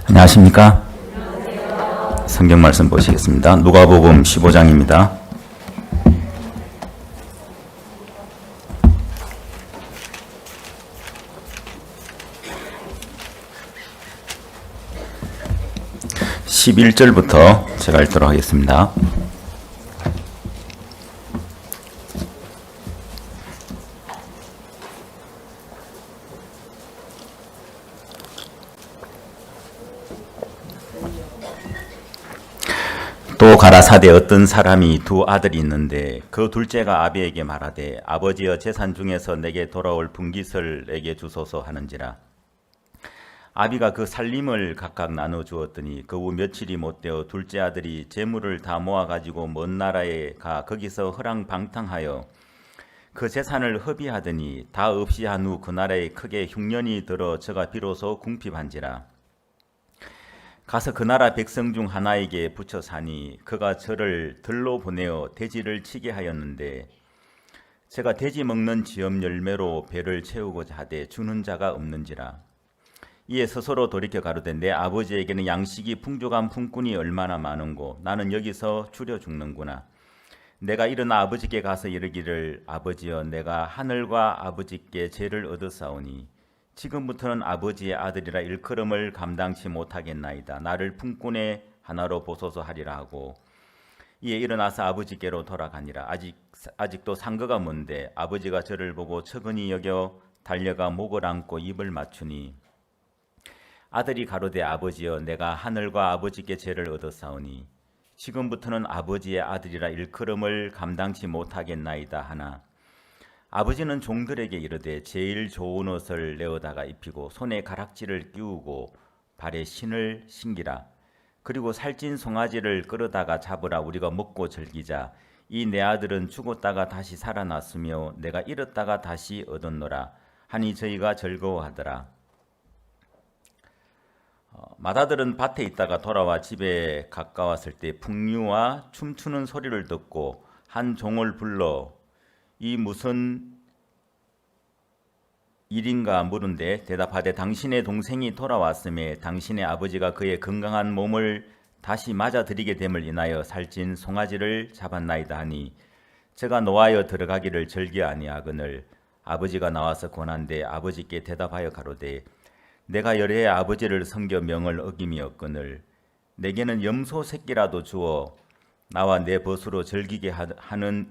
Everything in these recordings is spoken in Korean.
안녕하십니까? 성경 말씀 보시겠습니다. 누가복음 15장입니다. (11절부터) 제가 읽도록 하겠습니다. 또 가라사대 어떤 사람이 두 아들이 있는데 그 둘째가 아비에게 말하되 아버지여 재산 중에서 내게 돌아올 분깃을 내게 주소서 하는지라. 아비가 그 살림을 각각 나눠 주었더니 그 후 며칠이 못되어 둘째 아들이 재물을 다 모아 가지고 먼 나라에 가 거기서 허랑방탕하여 그 재산을 허비하더니 다 없이 한 후 그 나라에 크게 흉년이 들어 저가 비로소 궁핍한지라. 가서 그 나라 백성 중 하나에게 붙여 사니 그가 저를 들로 보내어 돼지를 치게 하였는데 제가 돼지 먹는 지엄 열매로 배를 채우고자 하되 주는 자가 없는지라. 이에 스스로 돌이켜 가로되 내 아버지에게는 양식이 풍족한 품꾼이 얼마나 많은고 나는 여기서 줄여 죽는구나. 내가 일어나 아버지께 가서 이르기를 아버지여 내가 하늘과 아버지께 죄를 얻었사오니 지금부터는 아버지의 아들이라 일컬음을 감당치 못하겠나이다. 나를 품꾼의 하나로 보소서 하리라 하고 이에 일어나서 아버지께로 돌아가니라. 아직도 상거가 먼데 아버지가 저를 보고 측은히 여겨 달려가 목을 안고 입을 맞추니 아들이 가로되 아버지여 내가 하늘과 아버지께 죄를 얻었사오니 지금부터는 아버지의 아들이라 일컬음을 감당치 못하겠나이다 하나 아버지는 종들에게 이르되 제일 좋은 옷을 내어다가 입히고 손에 가락지를 끼우고 발에 신을 신기라. 그리고 살찐 송아지를 끌어다가 잡으라. 우리가 먹고 즐기자. 이 내 아들은 죽었다가 다시 살아났으며 내가 잃었다가 다시 얻었노라 하니 저희가 즐거워하더라. 맏아들은 밭에 있다가 돌아와 집에 가까웠을 때 풍류와 춤추는 소리를 듣고 한 종을 불러 이 무슨 일인가 물은데 대답하되 당신의 동생이 돌아왔음에 당신의 아버지가 그의 건강한 몸을 다시 맞아들이게 됨을 인하여 살찐 송아지를 잡았나이다 하니 제가 노하여 들어가기를 즐겨 아니하거늘 아버지가 나와서 권한데 아버지께 대답하여 가로되 내가 여래의 아버지를 섬겨 명을 어김이 없거늘 내게는 염소 새끼라도 주어 나와 내 벗으로 즐기게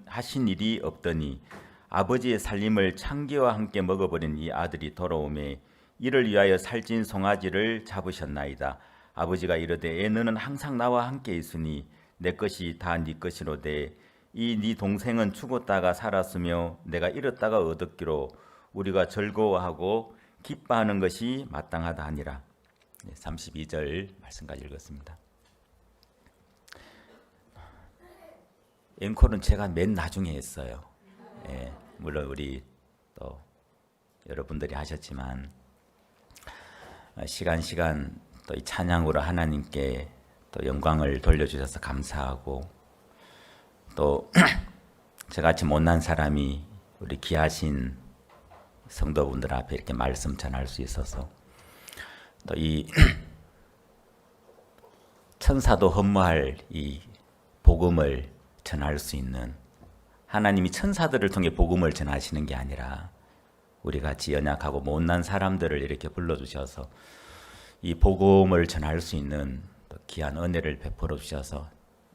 하신 일이 없더니 아버지의 살림을 창기와 함께 먹어버린 이 아들이 돌아오매 이를 위하여 살찐 송아지를 잡으셨나이다. 아버지가 이르되 너는 항상 나와 함께 있으니 내 것이 다 네 것이로되 이 네 동생은 죽었다가 살았으며 내가 잃었다가 얻었기로 우리가 즐거워하고 기뻐하는 것이 마땅하다 하니라. 32절 말씀까지 읽었습니다. 앵콜은 제가 맨 나중에 했어요. 예, 물론 우리 또 여러분들이 하셨지만 시간 또 이 찬양으로 하나님께 또 영광을 돌려주셔서 감사하고 또 저같이 못난 사람이 우리 귀하신 성도분들 앞에 이렇게 말씀 전할 수 있어서 또 이 천사도 허무할 이 복음을 전할 수 있는 하나님이 천사들을 통해 복음을 전하시는 게 아니라 우리 같이 연약하고 못난 사람들을 이렇게 불러주셔서 이 복음을 전할 수 있는 귀한 은혜를 베풀어 주셔서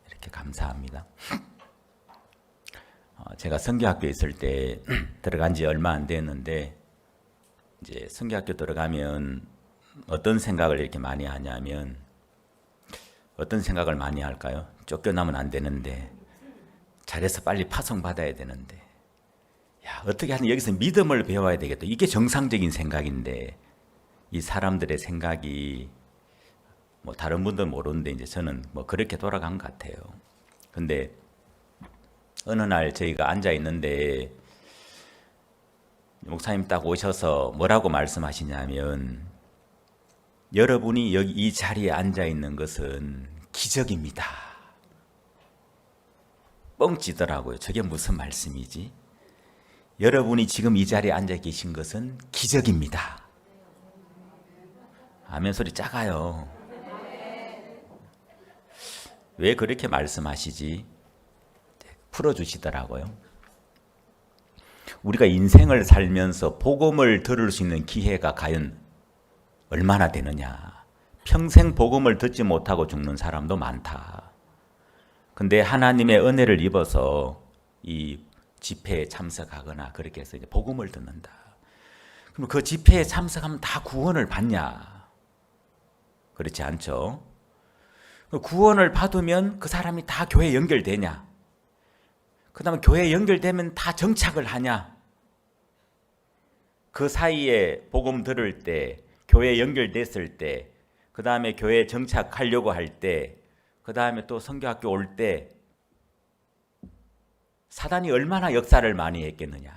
이렇게 감사합니다. 제가 선교학교에 있을 때 들어간 지 얼마 안 됐는데 이제 선교학교 들어가면 어떤 생각을 이렇게 많이 하냐면 어떤 생각을 많이 할까요? 쫓겨나면 안 되는데 잘해서 빨리 파송받아야 되는데 야 어떻게 하든 여기서 믿음을 배워야 되겠다. 이게 정상적인 생각인데 이 사람들의 생각이 뭐 다른 분들은 모르는데 이제 저는 뭐 그렇게 돌아간 것 같아요. 근데 어느 날 저희가 앉아 있는데 목사님 딱 오셔서 뭐라고 말씀하시냐면 여러분이 여기 이 자리에 앉아 있는 것은 기적입니다. 뻥치더라고요. 저게 무슨 말씀이지? 여러분이 지금 이 자리에 앉아 계신 것은 기적입니다. 아멘 소리 작아요. 왜 그렇게 말씀하시지? 풀어주시더라고요. 우리가 인생을 살면서 복음을 들을 수 있는 기회가 과연 얼마나 되느냐. 평생 복음을 듣지 못하고 죽는 사람도 많다. 근데 하나님의 은혜를 입어서 이 집회에 참석하거나 그렇게 해서 이제 복음을 듣는다. 그럼 그 집회에 참석하면 다 구원을 받냐? 그렇지 않죠. 구원을 받으면 그 사람이 다 교회에 연결되냐? 그 다음에 교회에 연결되면 다 정착을 하냐? 그 사이에 복음 들을 때, 교회에 연결됐을 때, 그 다음에 교회에 정착하려고 할 때, 그 다음에 또 선교학교 올 때 사단이 얼마나 역사를 많이 했겠느냐.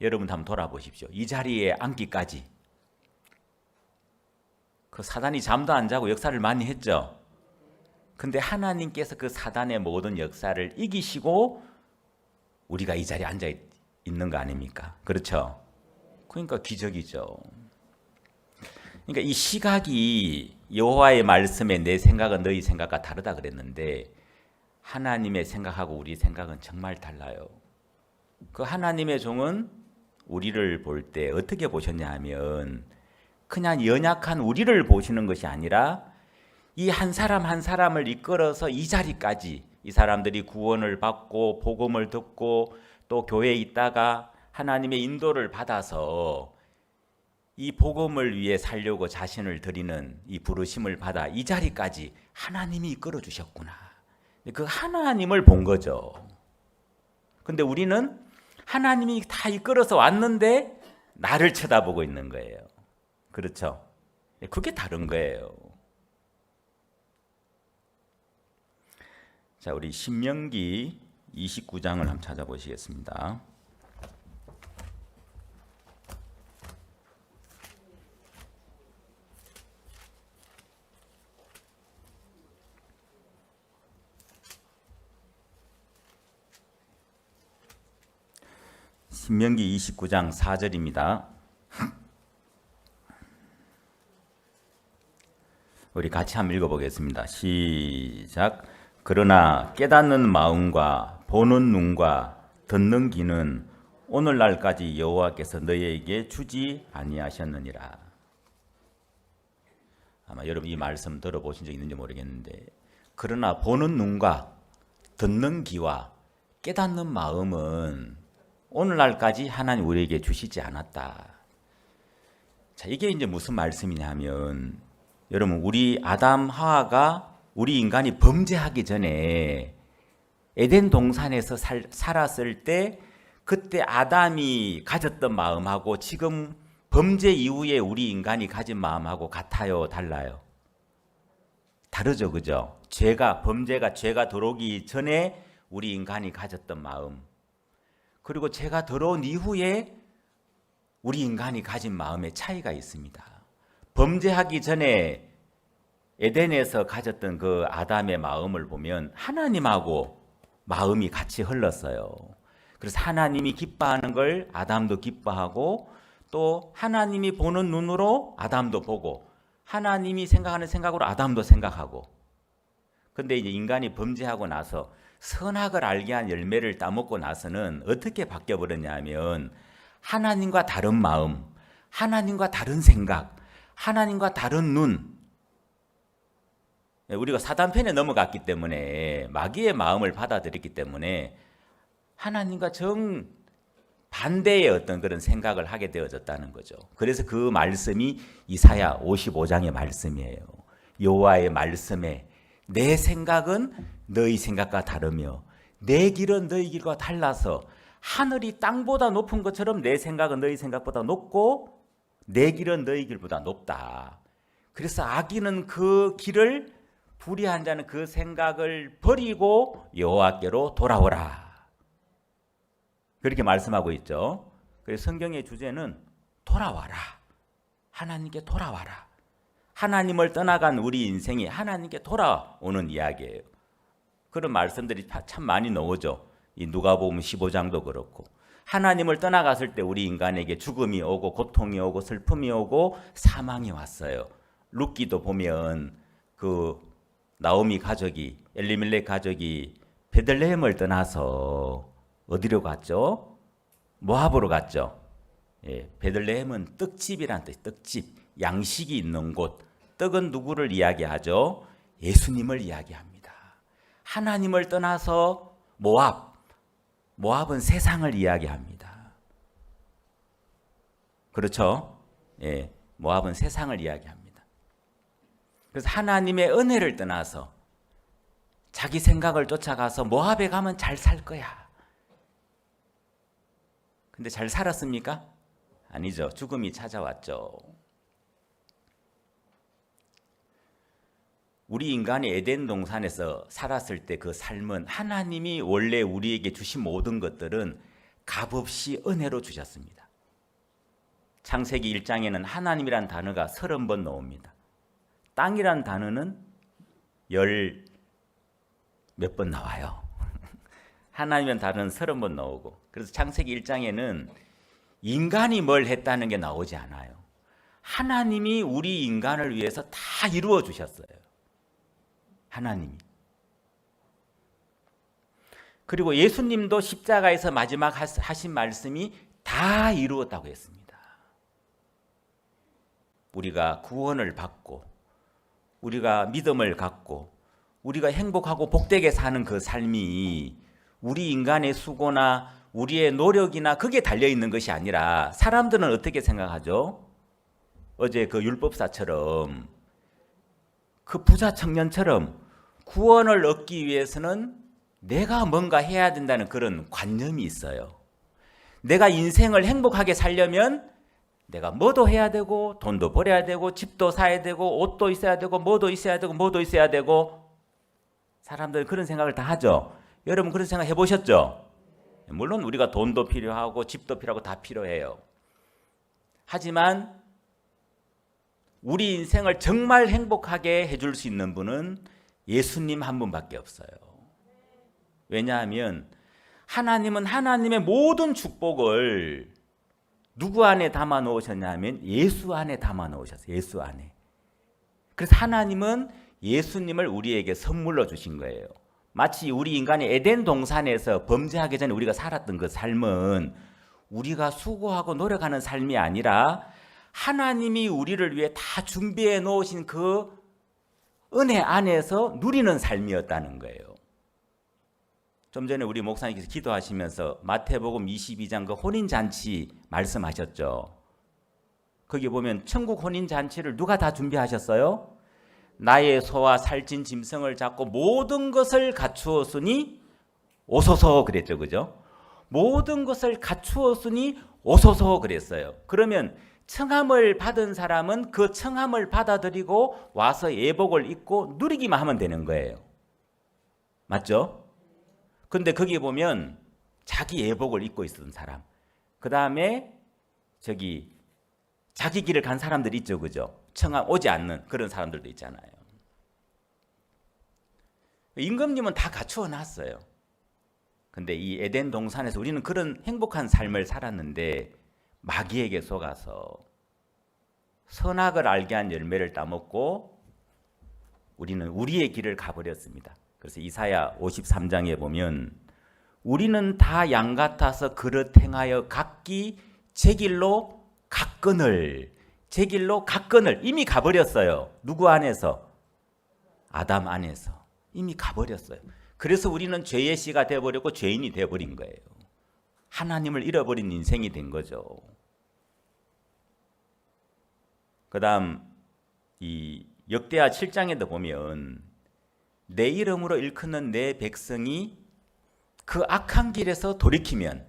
여러분 한번 돌아보십시오. 이 자리에 앉기까지 그 사단이 잠도 안 자고 역사를 많이 했죠. 근데 하나님께서 그 사단의 모든 역사를 이기시고 우리가 이 자리에 앉아 있는 거 아닙니까? 그렇죠? 그러니까 기적이죠. 그러니까 이 시각이 여호와의 말씀에 내 생각은 너희 생각과 다르다 그랬는데 하나님의 생각하고 우리 생각은 정말 달라요. 그 하나님의 종은 우리를 볼 때 어떻게 보셨냐 하면 그냥 연약한 우리를 보시는 것이 아니라 이 한 사람 한 사람을 이끌어서 이 자리까지 이 사람들이 구원을 받고 복음을 듣고 또 교회에 있다가 하나님의 인도를 받아서 이 복음을 위해 살려고 자신을 드리는 이 부르심을 받아 이 자리까지 하나님이 이끌어 주셨구나. 그 하나님을 본 거죠. 근데 우리는 하나님이 다 이끌어서 왔는데 나를 쳐다보고 있는 거예요. 그렇죠? 그게 다른 거예요. 자, 우리 신명기 29장을 한번 찾아보시겠습니다. 신명기 29장 4절입니다. 우리 같이 한번 읽어보겠습니다. 시작. 그러나 깨닫는 마음과 보는 눈과 듣는 귀는 오늘날까지 여호와께서 너희에게 주지 아니하셨느니라. 아마 여러분 이 말씀 들어보신 적 있는지 모르겠는데 그러나 보는 눈과 듣는 귀와 깨닫는 마음은 오늘날까지 하나님 우리에게 주시지 않았다. 자, 이게 이제 무슨 말씀이냐면 여러분 우리 아담 하와가 우리 인간이 범죄하기 전에 에덴 동산에서 살았을 때 그때 아담이 가졌던 마음하고 지금 범죄 이후에 우리 인간이 가진 마음하고 같아요, 달라요? 다르죠, 그죠? 범죄가 들어오기 전에 우리 인간이 가졌던 마음 그리고 죄가 들어온 이후에 우리 인간이 가진 마음의 차이가 있습니다. 범죄하기 전에 에덴에서 가졌던 그 아담의 마음을 보면 하나님하고 마음이 같이 흘렀어요. 그래서 하나님이 기뻐하는 걸 아담도 기뻐하고 또 하나님이 보는 눈으로 아담도 보고 하나님이 생각하는 생각으로 아담도 생각하고 근데 이제 인간이 범죄하고 나서 선악을 알게 한 열매를 따먹고 나서는 어떻게 바뀌어버렸냐 하면 하나님과 다른 마음, 하나님과 다른 생각, 하나님과 다른 눈 우리가 사단편에 넘어갔기 때문에 마귀의 마음을 받아들였기 때문에 하나님과 정반대의 어떤 그런 생각을 하게 되어졌다는 거죠. 그래서 그 말씀이 이사야 55장의 말씀이에요. 여호와의 말씀에 내 생각은 너희 생각과 다르며 내 길은 너희 길과 달라서 하늘이 땅보다 높은 것처럼 내 생각은 너희 생각보다 높고 내 길은 너희 길보다 높다. 그래서 악인은 그 길을 불의한 자는 그 생각을 버리고 여호와께로 돌아오라. 그렇게 말씀하고 있죠. 그래서 성경의 주제는 돌아와라. 하나님께 돌아와라. 하나님을 떠나간 우리 인생이 하나님께 돌아오는 이야기예요. 그런 말씀들이 참 많이 나오죠. 이 누가복음 15장도 그렇고 하나님을 떠나갔을 때 우리 인간에게 죽음이 오고 고통이 오고 슬픔이 오고 사망이 왔어요. 룻기도 보면 그 나오미 가족이, 엘리멜렉 가족이 베들레헴을 떠나서 어디로 갔죠? 모압으로 갔죠. 예, 베들레헴은 떡집이란 뜻, 떡집, 양식이 있는 곳. 떡은 누구를 이야기하죠? 예수님을 이야기합니다. 하나님을 떠나서 모압은 세상을 이야기합니다. 그렇죠? 예, 모압은 세상을 이야기합니다. 그래서 하나님의 은혜를 떠나서 자기 생각을 쫓아가서 모압에 가면 잘 살 거야. 근데 잘 살았습니까? 아니죠. 죽음이 찾아왔죠. 우리 인간이 에덴 동산에서 살았을 때 그 삶은 하나님이 원래 우리에게 주신 모든 것들은 값없이 은혜로 주셨습니다. 창세기 1장에는 하나님이란 단어가 30번 나옵니다. 땅이란 단어는 몇 번 나와요. 하나님이란 단어는 30번 나오고, 그래서 창세기 1장에는 인간이 뭘 했다는 게 나오지 않아요. 하나님이 우리 인간을 위해서 다 이루어 주셨어요. 하나님이. 그리고 예수님도 십자가에서 마지막 하신 말씀이 다 이루었다고 했습니다. 우리가 구원을 받고, 우리가 믿음을 갖고, 우리가 행복하고 복되게 사는 그 삶이 우리 인간의 수고나 우리의 노력이나 그게 달려있는 것이 아니라, 사람들은 어떻게 생각하죠? 어제 그 율법사처럼, 그 부자 청년처럼 구원을 얻기 위해서는 내가 뭔가 해야 된다는 그런 관념이 있어요. 내가 인생을 행복하게 살려면 내가 뭐도 해야 되고, 돈도 벌어야 되고, 집도 사야 되고, 옷도 있어야 되고, 뭐도 있어야 되고, 뭐도 있어야 되고. 사람들은 그런 생각을 다 하죠. 여러분 그런 생각 해보셨죠? 물론 우리가 돈도 필요하고 집도 필요하고 다 필요해요. 하지만 우리 인생을 정말 행복하게 해줄 수 있는 분은 예수님 한 분밖에 없어요. 왜냐하면 하나님은 하나님의 모든 축복을 누구 안에 담아 놓으셨냐면 예수 안에 담아 놓으셨어요. 예수 안에. 그래서 하나님은 예수님을 우리에게 선물로 주신 거예요. 마치 우리 인간이 에덴 동산에서 범죄하기 전에 우리가 살았던 그 삶은 우리가 수고하고 노력하는 삶이 아니라 하나님이 우리를 위해 다 준비해 놓으신 그 은혜 안에서 누리는 삶이었다는 거예요. 좀 전에 우리 목사님께서 기도하시면서 마태복음 22장 그 혼인잔치 말씀하셨죠. 거기 보면 천국 혼인잔치를 누가 다 준비하셨어요? 나의 소와 살찐 짐승을 잡고 모든 것을 갖추었으니 오소서 그랬죠. 그죠? 모든 것을 갖추었으니 오소서 그랬어요. 그러면 청함을 받은 사람은 그 청함을 받아들이고 와서 예복을 입고 누리기만 하면 되는 거예요. 맞죠? 근데 거기 보면 자기 예복을 입고 있었던 사람, 그 다음에 자기 길을 간 사람들이 있죠. 그죠? 청함 오지 않는 그런 사람들도 있잖아요. 임금님은 다 갖추어 놨어요. 근데 이 에덴 동산에서 우리는 그런 행복한 삶을 살았는데 마귀에게 속아서 선악을 알게 한 열매를 따먹고 우리는 우리의 길을 가버렸습니다. 그래서 이사야 53장에 보면 우리는 다 양 같아서 그릇 행하여 각기 제 길로 각건을 이미 가버렸어요. 누구 안에서? 아담 안에서 이미 가버렸어요. 그래서 우리는 죄의 씨가 되어버렸고 죄인이 되어버린 거예요. 하나님을 잃어버린 인생이 된 거죠. 그 다음 이 역대하 7장에도 보면 내 이름으로 일컫는 내 백성이 그 악한 길에서 돌이키면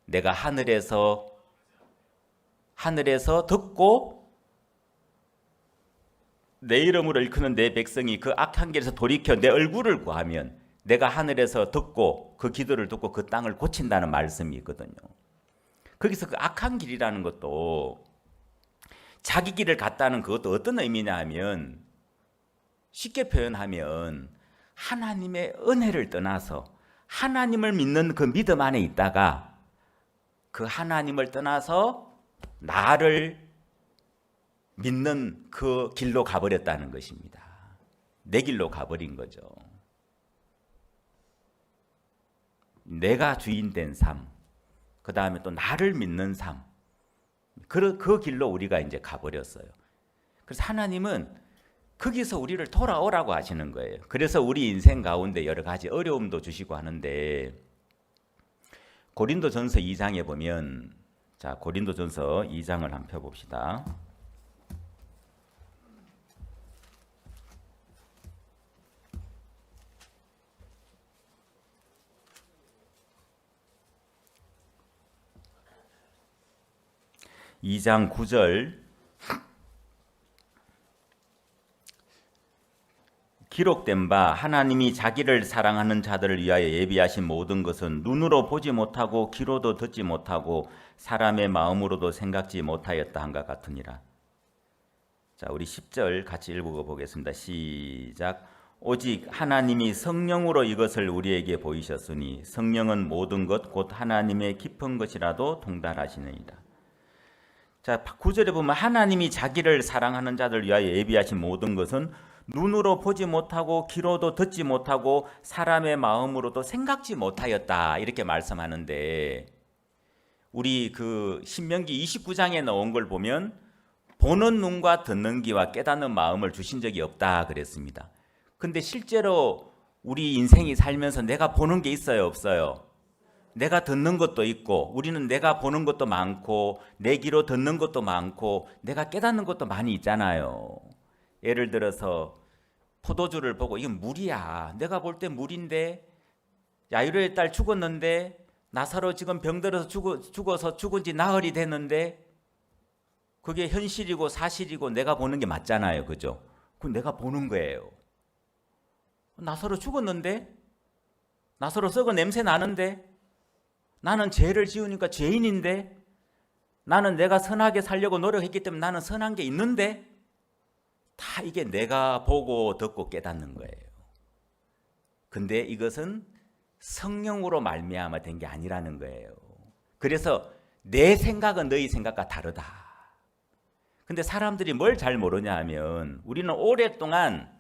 내가 하늘에서 듣고 내 이름으로 일컫는 내 백성이 그 악한 길에서 돌이켜 내 얼굴을 구하면 내가 하늘에서 듣고 그 기도를 듣고 그 땅을 고친다는 말씀이 있거든요. 거기서 그 악한 길이라는 것도 자기 길을 갔다는 그것도 어떤 의미냐 하면 쉽게 표현하면 하나님의 은혜를 떠나서 하나님을 믿는 그 믿음 안에 있다가 그 하나님을 떠나서 나를 믿는 그 길로 가버렸다는 것입니다. 내 길로 가버린 거죠. 내가 주인 된 삶, 그 다음에 또 나를 믿는 삶, 그 길로 우리가 이제 가버렸어요. 그래서 하나님은 거기서 우리를 돌아오라고 하시는 거예요. 그래서 우리 인생 가운데 여러 가지 어려움도 주시고 하는데, 고린도전서 2장에 보면, 자, 고린도전서 2장을 한번 펴봅시다. 이 장 9절, 기록된 바 하나님이 자기를 사랑하는 자들을 위하여 예비하신 모든 것은 눈으로 보지 못하고 귀로도 듣지 못하고 사람의 마음으로도 생각지 못하였다 한것 같으니라. 자, 우리 10절 같이 읽어보겠습니다. 시작. 오직 하나님이 성령으로 이것을 우리에게 보이셨으니 성령은 모든 것 곧 하나님의 깊은 것이라도 통달하시느니라. 자, 9절에 보면 하나님이 자기를 사랑하는 자들 위하여 예비하신 모든 것은 눈으로 보지 못하고 귀로도 듣지 못하고 사람의 마음으로도 생각지 못하였다, 이렇게 말씀하는데, 우리 그 신명기 29장에 나온 걸 보면 보는 눈과 듣는 귀와 깨닫는 마음을 주신 적이 없다 그랬습니다. 근데 실제로 우리 인생이 살면서 내가 보는 게 있어요, 없어요? 내가 듣는 것도 있고, 우리는 내가 보는 것도 많고 내 귀로 듣는 것도 많고 내가 깨닫는 것도 많이 있잖아요. 예를 들어서 포도주를 보고 이건 물이야, 내가 볼 때 물인데, 야이로의 딸 죽었는데 나사로 지금 병들어서 죽어서 죽은 지 나흘이 됐는데 그게 현실이고 사실이고 내가 보는 게 맞잖아요, 그죠? 그건 내가 보는 거예요. 나사로 죽었는데, 나사로 썩은 냄새 나는데, 나는 죄를 지으니까 죄인인데, 나는 내가 선하게 살려고 노력했기 때문에 나는 선한 게 있는데, 다 이게 내가 보고 듣고 깨닫는 거예요. 근데 이것은 성령으로 말미암아 된 게 아니라는 거예요. 그래서 내 생각은 너희 생각과 다르다. 근데 사람들이 뭘 잘 모르냐 하면, 우리는 오랫동안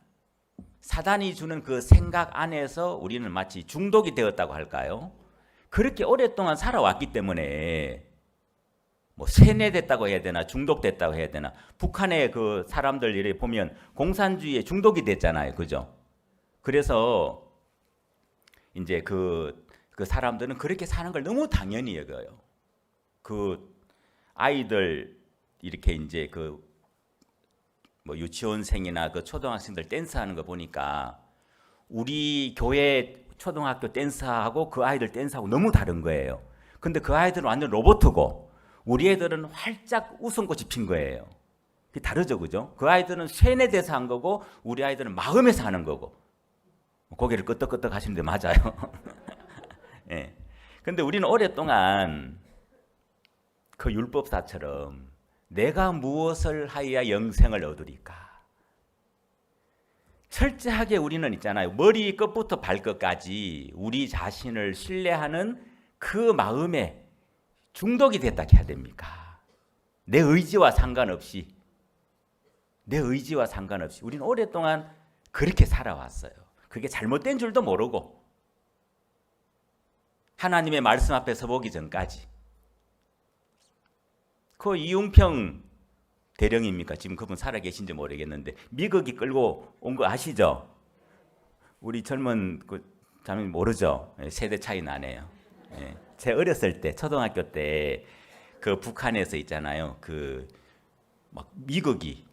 사단이 주는 그 생각 안에서 우리는 마치 중독이 되었다고 할까요? 그렇게 오랫동안 살아왔기 때문에 뭐 세뇌됐다고 해야 되나 중독됐다고 해야 되나, 북한의 그 사람들 이렇게 보면 공산주의에 중독이 됐잖아요, 그죠? 그래서 이제 그 사람들은 그렇게 사는 걸 너무 당연히 여겨요. 그 아이들 이렇게 이제 그 뭐 유치원생이나 그 초등학생들 댄스하는 거 보니까 우리 교회 초등학교 댄스하고 그 아이들 댄스하고 너무 다른 거예요. 근데 그 아이들은 완전 로봇이고 우리 애들은 활짝 웃음꽃이 핀 거예요. 그게 다르죠, 그죠? 그 아이들은 세뇌돼서 한 거고 우리 아이들은 마음에서 하는 거고. 고개를 끄덕끄덕 하시는데 맞아요. 예. 근데 우리는 오랫동안 그 율법사처럼 내가 무엇을 하여야 영생을 얻으리까? 철저하게 우리는 있잖아요. 머리 끝부터 발끝까지 우리 자신을 신뢰하는 그 마음에 중독이 됐다 해야 됩니까? 내 의지와 상관없이 우리는 오랫동안 그렇게 살아왔어요. 그게 잘못된 줄도 모르고 하나님의 말씀 앞에 서보기 전까지. 그 이웅평 대령입니까? 지금 그분 살아계신지 모르겠는데 미국이 끌고 온 거 아시죠? 우리 젊은 그 자매님 모르죠? 세대 차이 나네요. 예. 제 어렸을 때 초등학교 때 그 북한에서 있잖아요. 그 막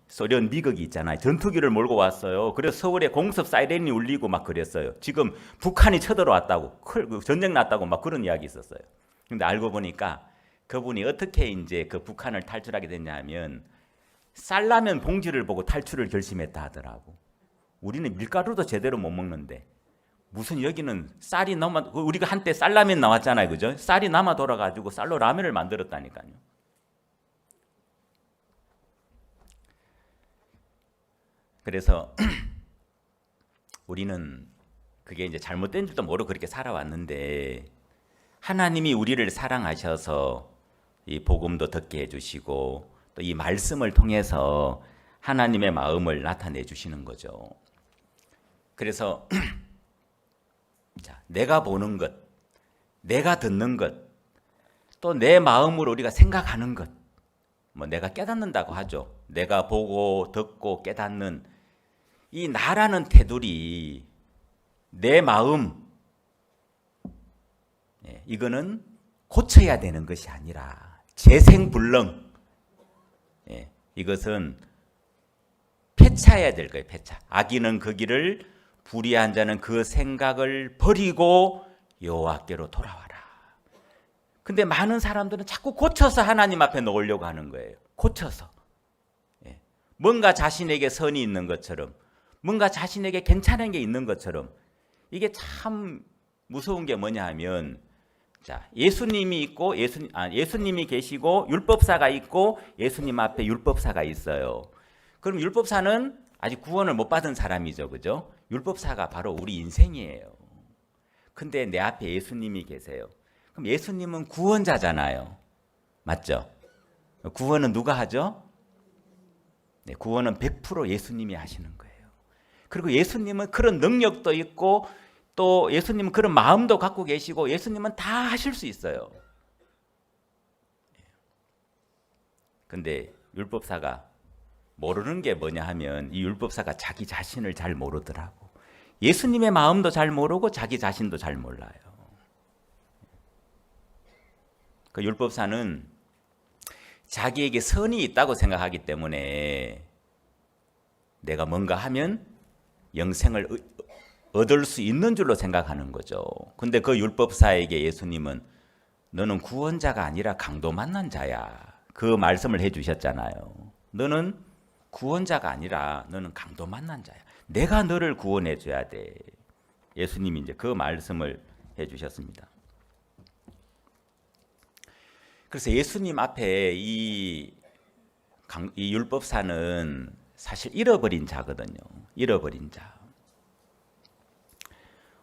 소련 미국이 있잖아요. 전투기를 몰고 왔어요. 그래서 서울에 공습 사이렌이 울리고 막 그랬어요. 지금 북한이 쳐들어왔다고, 전쟁 났다고 막 그런 이야기 있었어요. 근데 알고 보니까 그분이 어떻게 이제 그 북한을 탈출하게 됐냐 하면 쌀라면 봉지를 보고 탈출을 결심했다 하더라고. 우리는 밀가루도 제대로 못 먹는데 무슨 여기는 쌀이 남아, 우리가 한때 쌀라면 나왔잖아요, 그죠? 쌀이 남아 돌아가지고 쌀로 라면을 만들었다니까요. 그래서 우리는 그게 이제 잘못된 줄도 모르고 그렇게 살아왔는데 하나님이 우리를 사랑하셔서 이 복음도 듣게 해주시고 또 이 말씀을 통해서 하나님의 마음을 나타내 주시는 거죠. 그래서 자, 내가 보는 것, 내가 듣는 것, 또 내 마음으로 우리가 생각하는 것, 뭐 내가 깨닫는다고 하죠. 내가 보고 듣고 깨닫는 이 나라는 테두리, 내 마음, 이거는 고쳐야 되는 것이 아니라 재생불능, 이것은 폐차해야 될 거예요. 폐차. 악인은 그 길을, 불의한 자는 그 생각을 버리고 여호와께로 돌아와라. 근데 많은 사람들은 자꾸 고쳐서 하나님 앞에 놓으려고 하는 거예요. 고쳐서. 뭔가 자신에게 선이 있는 것처럼, 뭔가 자신에게 괜찮은 게 있는 것처럼. 이게 참 무서운 게 뭐냐 하면, 자, 예수님이 있고 예수님이 계시고 율법사가 있고 예수님 앞에 율법사가 있어요. 그럼 율법사는 아직 구원을 못 받은 사람이죠. 그죠? 율법사가 바로 우리 인생이에요. 근데 내 앞에 예수님이 계세요. 그럼 예수님은 구원자잖아요. 맞죠? 구원은 누가 하죠? 네, 구원은 100% 예수님이 하시는 거예요. 그리고 예수님은 그런 능력도 있고 또 예수님은 그런 마음도 갖고 계시고 예수님은 다 하실 수 있어요. 근데 율법사가 모르는 게 뭐냐 하면 이 율법사가 자기 자신을 잘 모르더라고. 예수님의 마음도 잘 모르고 자기 자신도 잘 몰라요. 그 율법사는 자기에게 선이 있다고 생각하기 때문에 내가 뭔가 하면 영생을 얻을 수 있는 줄로 생각하는 거죠. 근데 그 율법사에게 예수님은 너는 구원자가 아니라 강도 만난 자야. 그 말씀을 해주셨잖아요. 너는 구원자가 아니라 너는 강도 만난 자야. 내가 너를 구원해 줘야 돼. 예수님이 이제 그 말씀을 해주셨습니다. 그래서 예수님 앞에 이 율법사는 사실 잃어버린 자거든요. 잃어버린 자.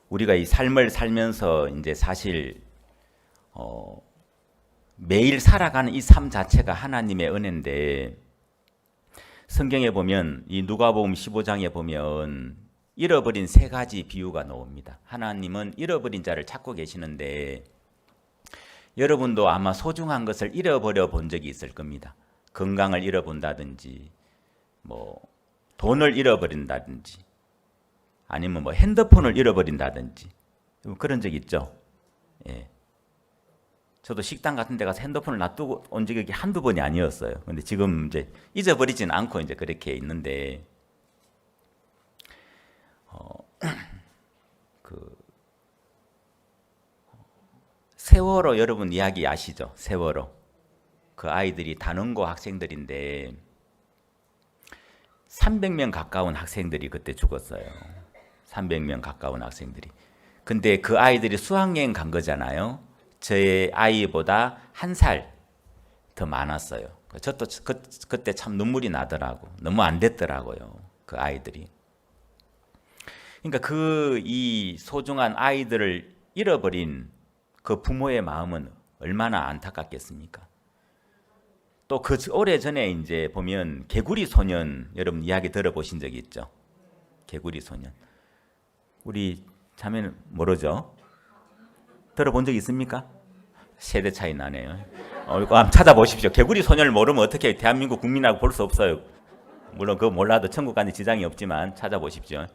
우리가 이 삶을 살면서 이제 사실 매일 살아가는 이 삶 자체가 하나님의 은혜인데 성경에 보면 이 누가복음 15장에 보면 잃어버린 세 가지 비유가 나옵니다. 하나님은 잃어버린 자를 찾고 계시는데 여러분도 아마 소중한 것을 잃어버려 본 적이 있을 겁니다. 건강을 잃어본다든지 뭐 돈을 잃어버린다든지 아니면 뭐 핸드폰을 잃어버린다든지 그런 적 있죠. 예. 저도 식당 같은 데 가서 핸드폰을 놔두고 온 적이 한두 번이 아니었어요. 근데 지금 이제 잊어버리진 않고 이제 그렇게 있는데 세월호 여러분 이야기 아시죠? 세월호. 그 아이들이 단원고 학생들인데 300명 가까운 학생들이 그때 죽었어요. 300명 가까운 학생들이. 근데 그 아이들이 수학여행 간 거잖아요. 저의 아이보다 1살 더 많았어요. 저도 그때 참 눈물이 나더라고. 너무 안 됐더라고요. 그 아이들이. 그러니까 이 소중한 아이들을 잃어버린 그 부모의 마음은 얼마나 안타깝겠습니까? 또 그 오래전에 이제 보면 개구리 소년 여러분 이야기 들어보신 적이 있죠? 개구리 소년. 우리 자매는 모르죠? 들어본 적 있습니까? 세대 차이 나네요. 이거 한번 찾아보십시오. 개구리 소년을 모르면 어떻게 대한민국 국민하고 볼 수 없어요. 물론 그거 몰라도 천국 가는 지장이 없지만 찾아보십시오.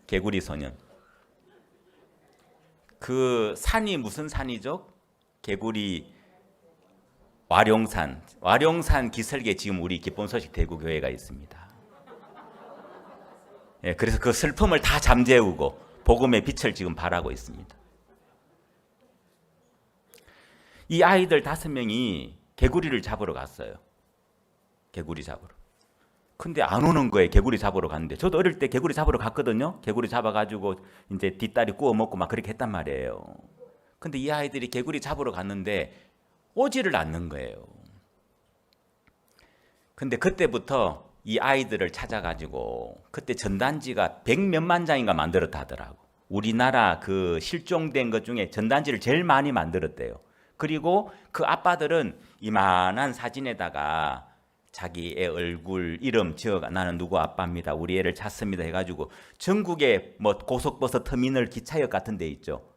개구리 소년. 그 산이 무슨 산이죠? 개구리 와룡산 기슭에 지금 우리 기쁜 소식 대구교회가 있습니다. 예, 그래서 그 슬픔을 다 잠재우고 복음의 빛을 지금 발하고 있습니다. 이 아이들 5명이 개구리를 잡으러 갔어요. 개구리 잡으러. 근데 안 오는 거예요. 개구리 잡으러 갔는데. 저도 어릴 때 개구리 잡으러 갔거든요. 개구리 잡아가지고 이제 뒷다리 구워 먹고 막 그렇게 했단 말이에요. 근데 이 아이들이 개구리 잡으러 갔는데 오지를 않는 거예요. 근데 그때부터 이 아이들을 찾아가지고 그때 전단지가 100몇만 장인가 만들었다 하더라고. 우리나라 그 실종된 것 중에 전단지를 제일 많이 만들었대요. 그리고 그 아빠들은 이만한 사진에다가 자기 애 얼굴, 이름 지어가 나는 누구 아빠입니다. 우리 애를 찾습니다. 해가지고 전국에 뭐 고속버스 터미널 기차역 같은 데 있죠.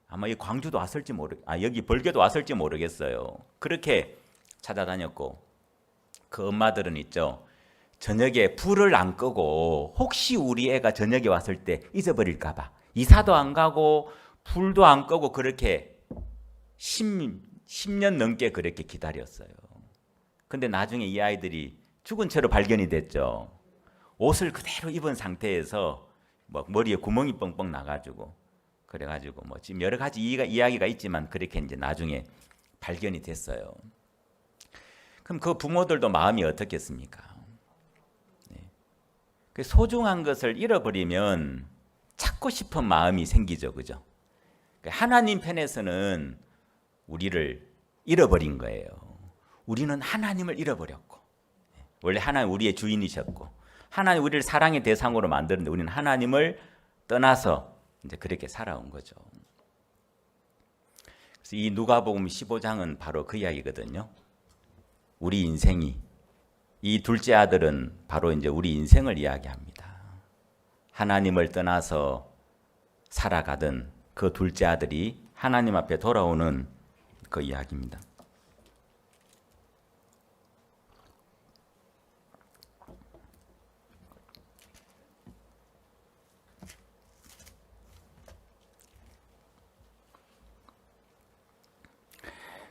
아마 이 광주도 왔을지 여기 벌교도 왔을지 모르겠어요. 그렇게 찾아다녔고 그 엄마들은 있죠. 저녁에 불을 안 끄고 혹시 우리 애가 저녁에 왔을 때 잊어버릴까 봐 이사도 안 가고 불도 안 끄고 그렇게 10년 넘게 그렇게 기다렸어요. 근데 나중에 이 아이들이 죽은 채로 발견이 됐죠. 옷을 그대로 입은 상태에서 뭐 머리에 구멍이 뻥뻥 나가지고 그래가지고 뭐 지금 여러 가지 이야기가 있지만 그렇게 이제 나중에 발견이 됐어요. 그럼 그 부모들도 마음이 어떻겠습니까? 네. 그 소중한 것을 잃어버리면 찾고 싶은 마음이 생기죠, 그죠? 하나님 편에서는 우리를 잃어버린 거예요. 우리는 하나님을 잃어버렸고, 원래 하나님 우리의 주인이셨고, 하나님 우리를 사랑의 대상으로 만드는데 우리는 하나님을 떠나서 이제 그렇게 살아온 거죠. 그래서 이 누가복음 15장은 바로 그 이야기거든요. 우리 인생이, 이 둘째 아들은 바로 이제 우리 인생을 이야기합니다. 하나님을 떠나서 살아가던 그 둘째 아들이 하나님 앞에 돌아오는 그 이야기입니다.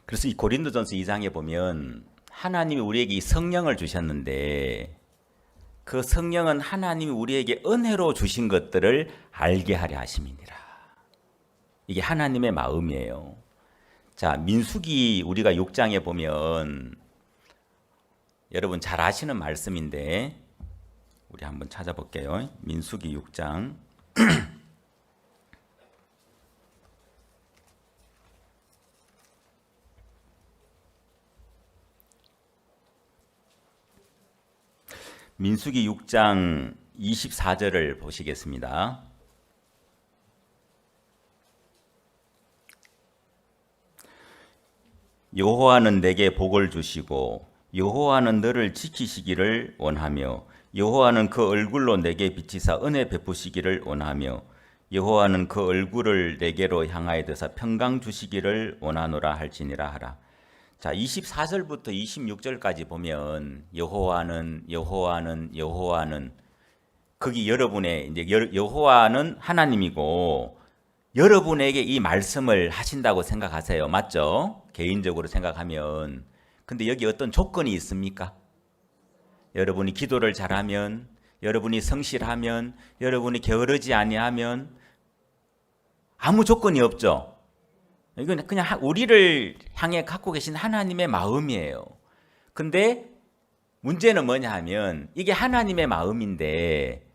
그래서 이 고린도전서 2장에 보면 하나님이 우리에게 이 성령을 주셨는데 그 성령은 하나님이 우리에게 은혜로 주신 것들을 알게 하려 하심이니라. 이게 하나님의 마음이에요. 자, 민수기 우리가 6장에 보면 여러분 잘 아시는 말씀인데 우리 한번 찾아볼게요. 민수기 6장 민수기 6장 24절을 보시겠습니다. 여호와는 내게 복을 주시고 여호와는 너를 지키시기를 원하며 여호와는 그 얼굴로 내게 비치사 은혜 베푸시기를 원하며 여호와는 그 얼굴을 내게로 향하여 드사 평강 주시기를 원하노라 할지니라 하라. 자, 24절부터 26절까지 보면 여호와는 거기 여러분의 이제 여호와는 하나님이고 여러분에게 이 말씀을 하신다고 생각하세요. 맞죠? 개인적으로 생각하면. 근데 여기 어떤 조건이 있습니까? 여러분이 기도를 잘하면, 여러분이 성실하면, 여러분이 게으르지 아니하면 아무 조건이 없죠. 이건 그냥 우리를 향해 갖고 계신 하나님의 마음이에요. 근데 문제는 뭐냐 하면 이게 하나님의 마음인데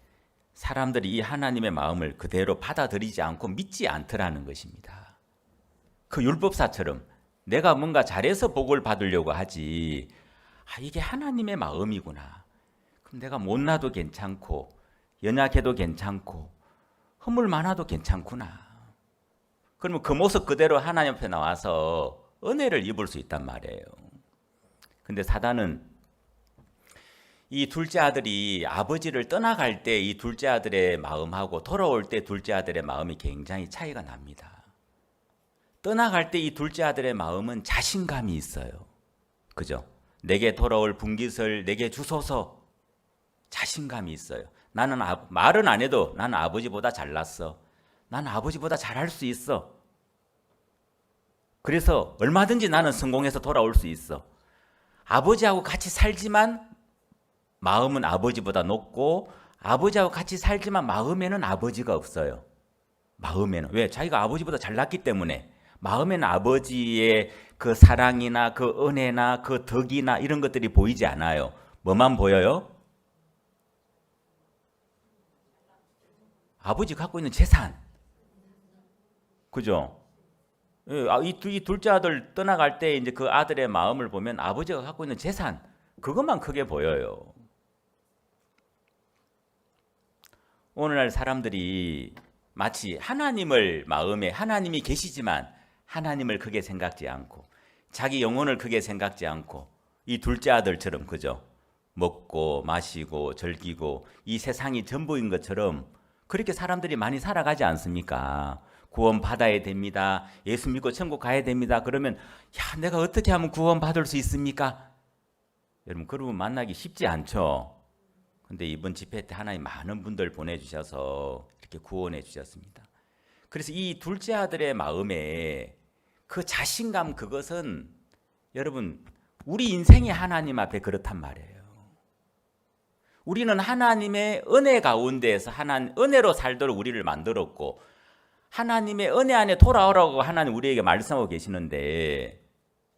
사람들이 이 하나님의 마음을 그대로 받아들이지 않고 믿지 않더라는 것입니다. 그 율법사처럼 내가 뭔가 잘해서 복을 받으려고 하지, 이게 하나님의 마음이구나. 그럼 내가 못나도 괜찮고 연약해도 괜찮고 허물 많아도 괜찮구나. 그러면 그 모습 그대로 하나님 앞에 나와서 은혜를 입을 수 있단 말이에요. 근데 사단은 이 둘째 아들이 아버지를 떠나갈 때 이 둘째 아들의 마음하고 돌아올 때 둘째 아들의 마음이 굉장히 차이가 납니다. 떠나갈 때 이 둘째 아들의 마음은 자신감이 있어요. 그죠? 내게 돌아올 분깃을 내게 주소서. 자신감이 있어요. 나는 말은 안 해도 나는 아버지보다 잘났어. 나는 아버지보다 잘할 수 있어. 그래서 얼마든지 나는 성공해서 돌아올 수 있어. 아버지하고 같이 살지만 마음은 아버지보다 높고 아버지하고 같이 살지만 마음에는 아버지가 없어요. 마음에는. 왜? 자기가 아버지보다 잘났기 때문에. 마음에는 아버지의 그 사랑이나 그 은혜나 그 덕이나 이런 것들이 보이지 않아요. 뭐만 보여요? 아버지 갖고 있는 재산. 그죠? 이 둘째 아들 떠나갈 때 이제 그 아들의 마음을 보면 아버지가 갖고 있는 재산, 그것만 크게 보여요. 오늘날 사람들이 마치 하나님을 마음에 하나님이 계시지만 하나님을 크게 생각지 않고 자기 영혼을 크게 생각지 않고 이 둘째 아들처럼, 그죠? 먹고 마시고 즐기고 이 세상이 전부인 것처럼 그렇게 사람들이 많이 살아가지 않습니까? 구원 받아야 됩니다. 예수 믿고 천국 가야 됩니다. 그러면 야, 내가 어떻게 하면 구원 받을 수 있습니까? 여러분, 그러면 만나기 쉽지 않죠. 근데 이번 집회 때 하나님 많은 분들 보내주셔서 이렇게 구원해 주셨습니다. 그래서 이 둘째 아들의 마음에 그 자신감, 그것은 여러분 우리 인생이 하나님 앞에 그렇단 말이에요. 우리는 하나님의 은혜 가운데에서 은혜로 살도록 우리를 만들었고, 하나님의 은혜 안에 돌아오라고 하나님 우리에게 말씀하고 계시는데,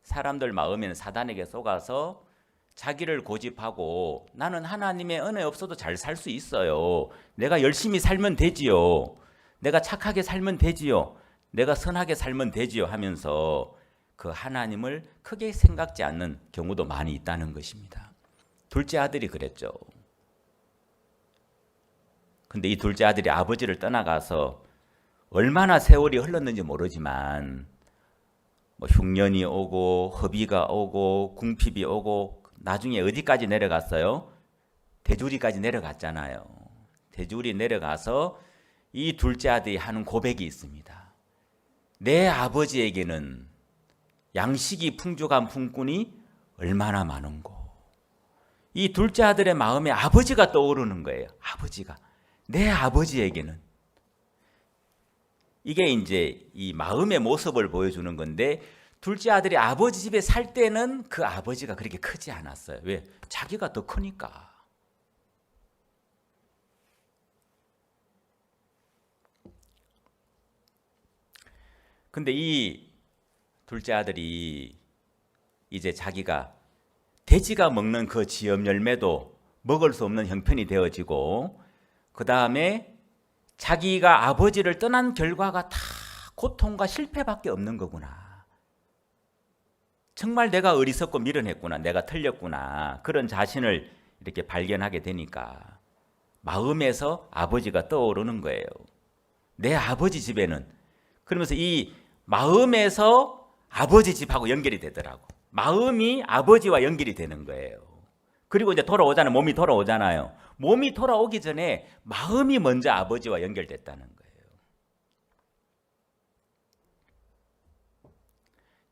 사람들 마음에는 사단에게 속아서 자기를 고집하고 나는 하나님의 은혜 없어도 잘 살 수 있어요. 내가 열심히 살면 되지요. 내가 착하게 살면 되지요. 내가 선하게 살면 되지요 하면서 그 하나님을 크게 생각지 않는 경우도 많이 있다는 것입니다. 둘째 아들이 그랬죠. 근데 이 둘째 아들이 아버지를 떠나가서 얼마나 세월이 흘렀는지 모르지만 뭐 흉년이 오고 허비가 오고 궁핍이 오고 나중에 어디까지 내려갔어요? 대주리까지 내려갔잖아요. 대주리 내려가서 이 둘째 아들이 하는 고백이 있습니다. 내 아버지에게는 양식이 풍족한 품꾼이 얼마나 많은고. 이 둘째 아들의 마음에 아버지가 떠오르는 거예요. 아버지가. 내 아버지에게는. 이게 이제 이 마음의 모습을 보여주는 건데, 둘째 아들이 아버지 집에 살 때는 그 아버지가 그렇게 크지 않았어요. 왜? 자기가 더 크니까. 근데 이 둘째 아들이 이제 자기가 돼지가 먹는 그 지엽 열매도 먹을 수 없는 형편이 되어지고, 그 다음에 자기가 아버지를 떠난 결과가 다 고통과 실패밖에 없는 거구나. 정말 내가 어리석고 미련했구나. 내가 틀렸구나. 그런 자신을 이렇게 발견하게 되니까 마음에서 아버지가 떠오르는 거예요. 내 아버지 집에는. 그러면서 이 마음에서 아버지 집하고 연결이 되더라고. 마음이 아버지와 연결이 되는 거예요. 그리고 이제 돌아오잖아요. 몸이 돌아오잖아요. 몸이 돌아오기 전에 마음이 먼저 아버지와 연결됐다는 거예요.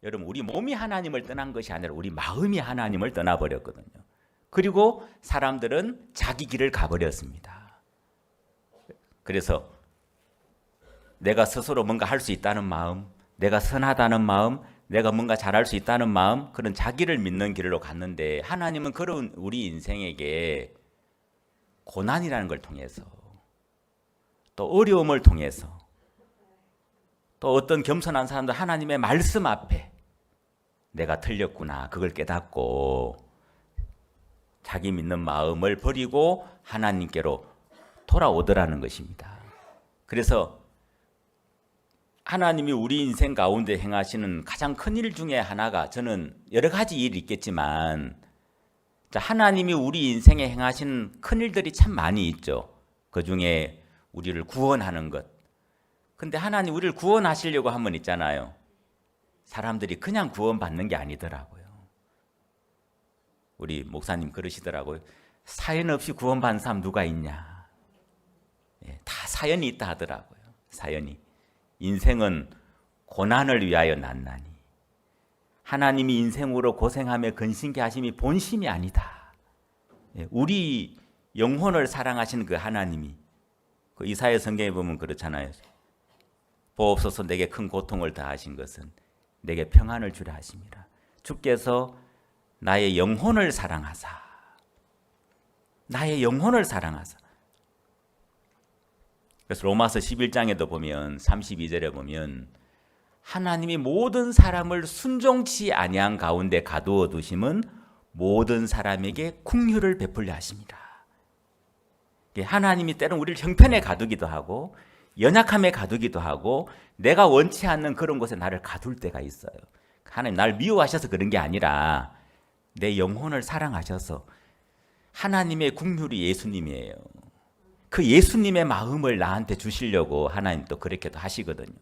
여러분, 우리 몸이 하나님을 떠난 것이 아니라 우리 마음이 하나님을 떠나버렸거든요. 그리고 사람들은 자기 길을 가버렸습니다. 그래서 내가 스스로 뭔가 할 수 있다는 마음, 내가 선하다는 마음, 내가 뭔가 잘할 수 있다는 마음, 그런 자기를 믿는 길로 갔는데, 하나님은 그런 우리 인생에게 고난이라는 걸 통해서, 또 어려움을 통해서, 또 어떤 겸손한 사람들 하나님의 말씀 앞에 내가 틀렸구나, 그걸 깨닫고 자기 믿는 마음을 버리고 하나님께로 돌아오더라는 것입니다. 그래서 하나님이 우리 인생 가운데 행하시는 가장 큰 일 중에 하나가, 저는 여러 가지 일이 있겠지만 하나님이 우리 인생에 행하시는 큰 일들이 참 많이 있죠. 그 중에 우리를 구원하는 것. 근데 하나님 우리를 구원하시려고 하면 있잖아요. 사람들이 그냥 구원받는 게 아니더라고요. 우리 목사님 그러시더라고요. 사연 없이 구원받는 사람 누가 있냐. 다 사연이 있다 하더라고요. 사연이. 인생은 고난을 위하여 났나니 하나님이 인생으로 고생하며 근심케 하심이 본심이 아니다. 우리 영혼을 사랑하시는 그 하나님이, 그 이사야 성경에 보면 그렇잖아요. 보옵소서 내게 큰 고통을 다하신 것은 내게 평안을 주라 하심이라. 주께서 나의 영혼을 사랑하사, 나의 영혼을 사랑하사. 그래서 로마서 11장에도 보면 32절에 보면 하나님이 모든 사람을 순종치 아니한 가운데 가두어 두심은 모든 사람에게 긍휼을 베풀려 하십니다. 하나님이 때로는 우리를 형편에 가두기도 하고 연약함에 가두기도 하고 내가 원치 않는 그런 곳에 나를 가둘 때가 있어요. 하나님 나를 미워하셔서 그런 게 아니라 내 영혼을 사랑하셔서, 하나님의 긍휼이 예수님이에요. 그 예수님의 마음을 나한테 주시려고 하나님 또 그렇게도 하시거든요.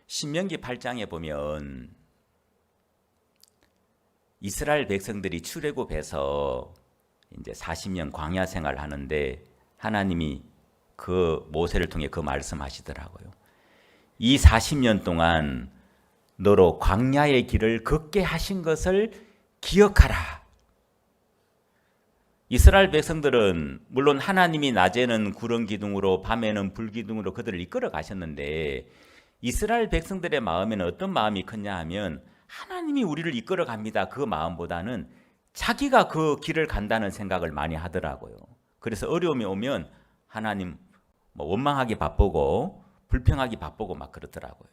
신명기 8장에 보면 이스라엘 백성들이 출애굽해서 이제 40년 광야 생활을 하는데 하나님이 그 모세를 통해 그 말씀하시더라고요. 이 40년 동안 너로 광야의 길을 걷게 하신 것을 기억하라. 이스라엘 백성들은 물론 하나님이 낮에는 구름 기둥으로 밤에는 불 기둥으로 그들을 이끌어 가셨는데 이스라엘 백성들의 마음에는 어떤 마음이 컸냐 하면 하나님이 우리를 이끌어 갑니다. 그 마음보다는 자기가 그 길을 간다는 생각을 많이 하더라고요. 그래서 어려움이 오면 하나님 원망하기 바쁘고 불평하기 바쁘고 막 그러더라고요.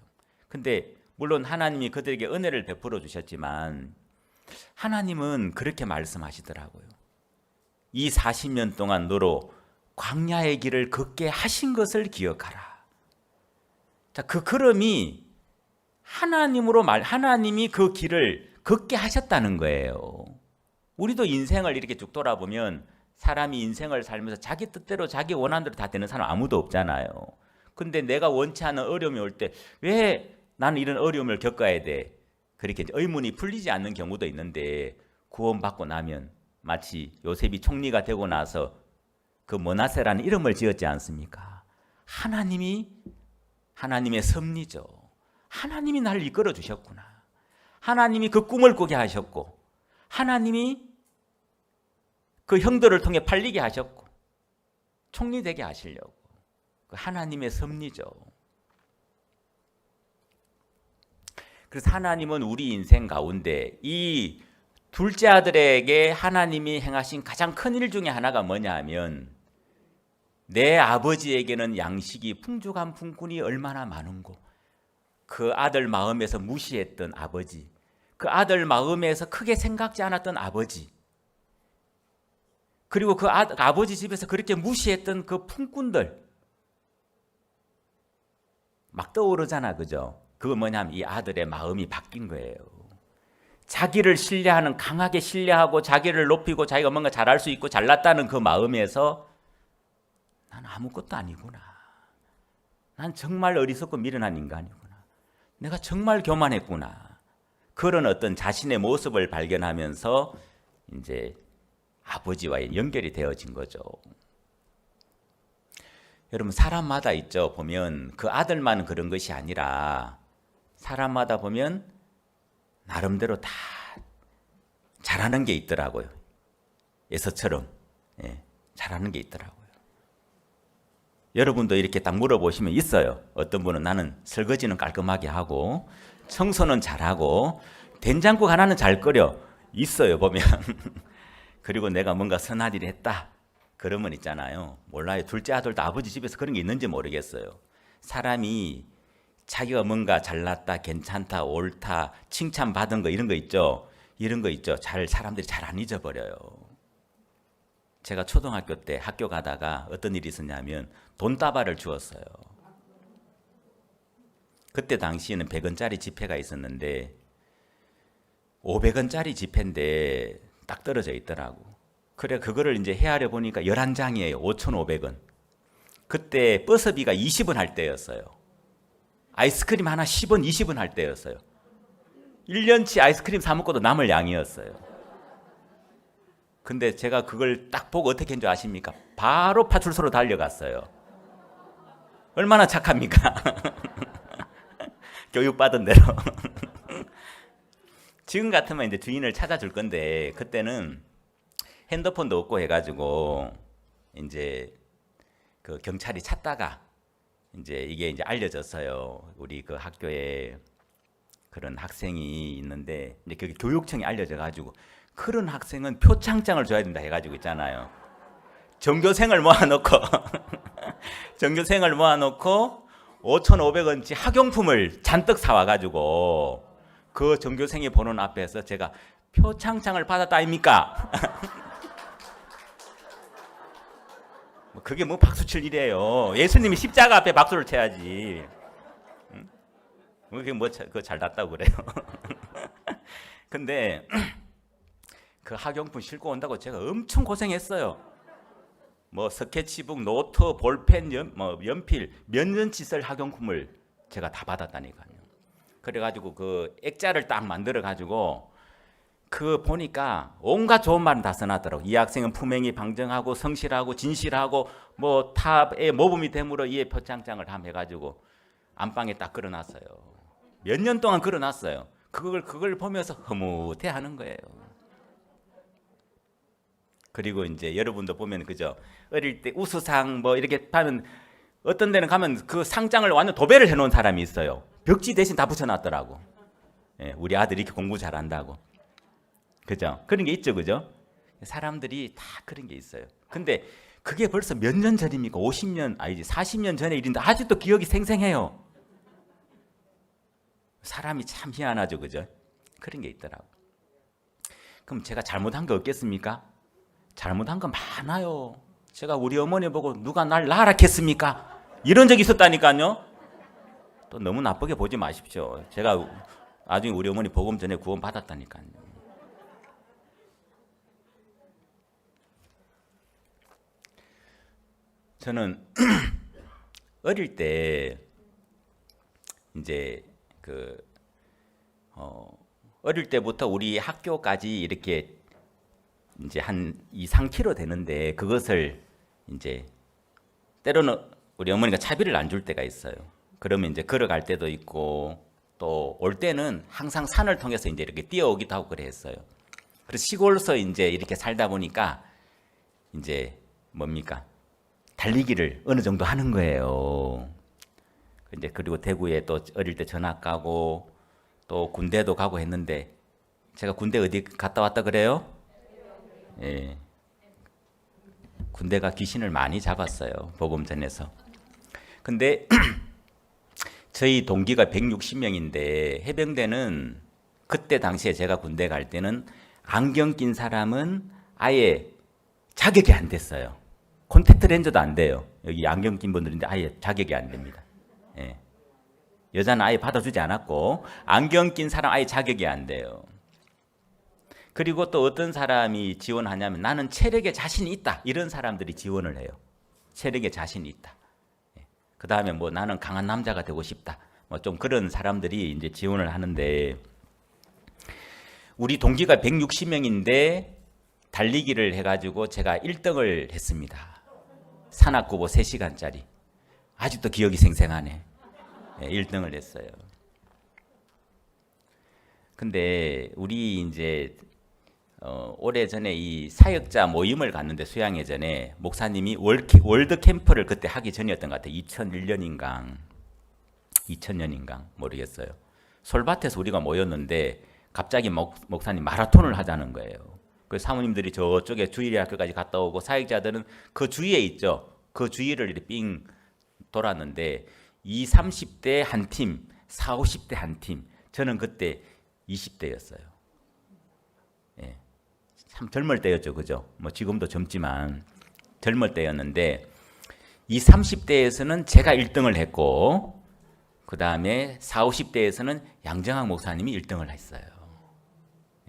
근데 물론 하나님이 그들에게 은혜를 베풀어 주셨지만 하나님은 그렇게 말씀하시더라고요. 이 40년 동안 너로 광야의 길을 걷게 하신 것을 기억하라. 자, 그 걸음이 하나님이 그 길을 걷게 하셨다는 거예요. 우리도 인생을 이렇게 쭉 돌아보면 사람이 인생을 살면서 자기 뜻대로 자기 원하는 대로 다 되는 사람 아무도 없잖아요. 근데 내가 원치 않는 어려움이 올 때 왜 나는 이런 어려움을 겪어야 돼? 그렇게 의문이 풀리지 않는 경우도 있는데 구원받고 나면 마치 요셉이 총리가 되고 나서 그 므낫세라는 이름을 지었지 않습니까? 하나님의 섭리죠. 하나님이 나를 이끌어 주셨구나. 하나님이 그 꿈을 꾸게 하셨고 하나님이 그 형들을 통해 팔리게 하셨고 총리 되게 하시려고 그 하나님의 섭리죠. 그래서 하나님은 우리 인생 가운데 이 둘째 아들에게 하나님이 행하신 가장 큰 일 중에 하나가 뭐냐 하면 내 아버지에게는 양식이 풍족한 품꾼이 얼마나 많은고 그 아들 마음에서 무시했던 아버지, 그 아들 마음에서 크게 생각지 않았던 아버지, 그리고 그 아버지 집에서 그렇게 무시했던 그 품꾼들 막 떠오르잖아, 그죠? 그거 뭐냐면 이 아들의 마음이 바뀐 거예요. 자기를 신뢰하는, 강하게 신뢰하고 자기를 높이고 자기가 뭔가 잘할 수 있고 잘났다는 그 마음에서 난 아무것도 아니구나. 난 정말 어리석고 미련한 인간이구나. 내가 정말 교만했구나. 그런 어떤 자신의 모습을 발견하면서 이제 아버지와의 연결이 되어진 거죠. 여러분 사람마다 있죠. 보면 그 아들만 그런 것이 아니라 사람마다 보면 나름대로 다 잘하는 게 있더라고요. 에서처럼 잘하는 게 있더라고요. 여러분도 이렇게 딱 물어보시면 있어요. 어떤 분은 나는 설거지는 깔끔하게 하고 청소는 잘하고 된장국 하나는 잘 끓여. 있어요 보면. 그리고 내가 뭔가 선한 일을 했다. 그러면 있잖아요. 몰라요. 둘째 아들도 아버지 집에서 그런 게 있는지 모르겠어요. 사람이 자기가 뭔가 잘났다, 괜찮다, 옳다, 칭찬받은 거 이런 거 있죠. 이런 거 있죠. 사람들이 잘 안 잊어버려요. 제가 초등학교 때 학교 가다가 어떤 일이 있었냐면 돈다발을 주었어요. 그때 당시에는 100원짜리 지폐가 있었는데 500원짜리 지폐인데 딱 떨어져 있더라고. 그래 그거를 이제 헤아려 보니까 11장이에요. 5,500원. 그때 버스비가 20원 할 때였어요. 아이스크림 하나 10원, 20원 할 때였어요. 1년치 아이스크림 사 먹고도 남을 양이었어요. 근데 제가 그걸 딱 보고 어떻게 했는지 아십니까? 바로 파출소로 달려갔어요. 얼마나 착합니까? 교육받은 대로. 지금 같으면 이제 주인을 찾아줄 건데 그때는 핸드폰도 없고 해가지고 이제 그 경찰이 찾다가 이제 이게 이제 알려졌어요. 우리 그 학교에 그런 학생이 있는데 이제 그게 교육청에 알려져가지고 그런 학생은 표창장을 줘야 된다 해가지고 있잖아요. 전교생을 모아놓고 전교생을 모아놓고 5,500원치 학용품을 잔뜩 사와가지고 그 전교생이 보는 앞에서 제가 표창장을 받았다 아닙니까? 그게 뭐 박수 칠 일이에요. 예수님이 십자가 앞에 박수를 쳐야지. 응? 그게 뭐 그거 잘 났다고 그래요. 근데 그 학용품 싣고 온다고 제가 엄청 고생했어요. 뭐 스케치북, 노트, 볼펜, 연필 몇 년치 쓸 학용품을 제가 다 받았다니까요. 그래가지고 그 액자를 딱 만들어가지고 그 보니까 온갖 좋은 말은 다 써놨더라고. 이 학생은 품행이 방정하고 성실하고 진실하고 뭐 탑의 모범이 되므로 이에 표창장을 함 해가지고 안방에 딱 걸어놨어요. 몇 년 동안 걸어놨어요. 그걸 보면서 흐뭇해하는 거예요. 그리고 이제 여러분도 보면 그죠? 어릴 때 우수상 뭐 이렇게 하면 어떤 데는 가면 그 상장을 완전 도배를 해놓은 사람이 있어요. 벽지 대신 다 붙여놨더라고. 예, 우리 아들이 이렇게 공부 잘한다고. 그죠? 그런 게 있죠, 그죠? 사람들이 다 그런 게 있어요. 근데 그게 벌써 몇 년 전입니까? 50년, 아니지, 40년 전의 일인데 아직도 기억이 생생해요. 사람이 참 희한하죠, 그죠? 그런 게 있더라고. 그럼 제가 잘못한 거 없겠습니까? 잘못한 거 많아요. 제가 우리 어머니 보고 누가 날 낳으라 했습니까? 이런 적이 있었다니까요. 또 너무 나쁘게 보지 마십시오. 제가 나중에 우리 어머니 복음 전에 구원 받았다니까요. 저는 어릴 때 이제 어릴 때부터 우리 학교까지 이렇게 이제 한 2, 3km 되는데 그것을 이제 때로는 우리 어머니가 차비를 안 줄 때가 있어요. 그러면 이제 걸어갈 때도 있고 또 올 때는 항상 산을 통해서 이제 이렇게 뛰어오기도 하고 그랬어요. 그래서 시골에서 이제 이렇게 살다 보니까 이제 뭡니까? 달리기를 어느 정도 하는 거예요. 이제 그리고 대구에 또 어릴 때 전학 가고 또 군대도 가고 했는데 제가 군대 어디 갔다 왔다 그래요? 예. 군대가 귀신을 많이 잡았어요. 복음 전에서. 근데 저희 동기가 160명인데 해병대는 그때 당시에 제가 군대 갈 때는 안경 낀 사람은 아예 자격이 안 됐어요. 콘택트 렌즈도 안 돼요. 여기 안경 낀 분들인데 아예 자격이 안 됩니다. 예. 여자는 아예 받아주지 않았고 안경 낀 사람 아예 자격이 안 돼요. 그리고 또 어떤 사람이 지원하냐면 나는 체력에 자신이 있다. 이런 사람들이 지원을 해요. 체력에 자신이 있다. 그 다음에 뭐 나는 강한 남자가 되고 싶다. 뭐 좀 그런 사람들이 이제 지원을 하는데 우리 동기가 160명인데 달리기를 해가지고 제가 1등을 했습니다. 산악구보 3시간짜리. 아직도 기억이 생생하네. 1등을 했어요. 근데 우리 이제 오래전에 이 사역자 모임을 갔는데 수양회전에 목사님이 월드 캠프를 그때 하기 전이었던 것 같아요. 2001년인가 2000년인가 모르겠어요. 솔밭에서 우리가 모였는데 갑자기 목사님 마라톤을 하자는 거예요. 그 사모님들이 저쪽에 주일학교까지 갔다 오고 사역자들은 그 주위에 있죠. 그 주위를 이렇게 삥 돌았는데 20, 30대 한 팀, 40, 50대 한 팀. 저는 그때 20대였어요. 예. 참 젊을 때였죠, 그죠? 뭐 지금도 젊지만 젊을 때였는데 이 30대에서는 제가 1등을 했고 그 다음에 40, 50대에서는 양정학 목사님이 1등을 했어요.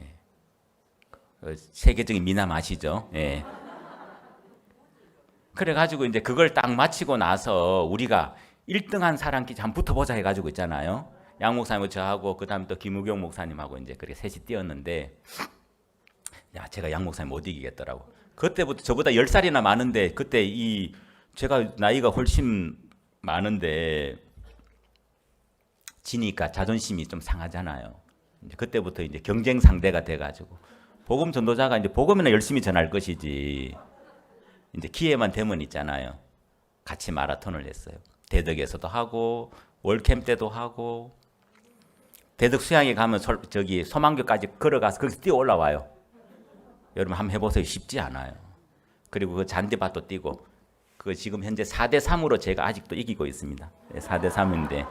예. 세계적인 미남 아시죠? 예. 그래가지고 이제 그걸 딱 마치고 나서 우리가 1등한 사람끼리 한번 붙어보자 해가지고 있잖아요. 양 목사님하고 저하고 그 다음에 또 김우경 목사님하고 이제 그렇게 셋이 뛰었는데 야, 제가 양 목사님 못 이기겠더라고. 그때부터 저보다 10살이나 많은데 그때 제가 나이가 훨씬 많은데 지니까 자존심이 좀 상하잖아요. 이제 그때부터 이제 경쟁 상대가 돼가지고 복음 전도자가 이제 복음이나 열심히 전할 것이지 이제 기회만 되면 있잖아요. 같이 마라톤을 했어요. 대덕에서도 하고 월캠 때도 하고 대덕 수양에 가면 저기 소망교까지 걸어가서 거기서 뛰어 올라와요. 여러분 한번 해보세요. 쉽지 않아요. 그리고 그 잔디밭도 뛰고 그 지금 현재 4대 3으로 제가 아직도 이기고 있습니다. 4대 3인데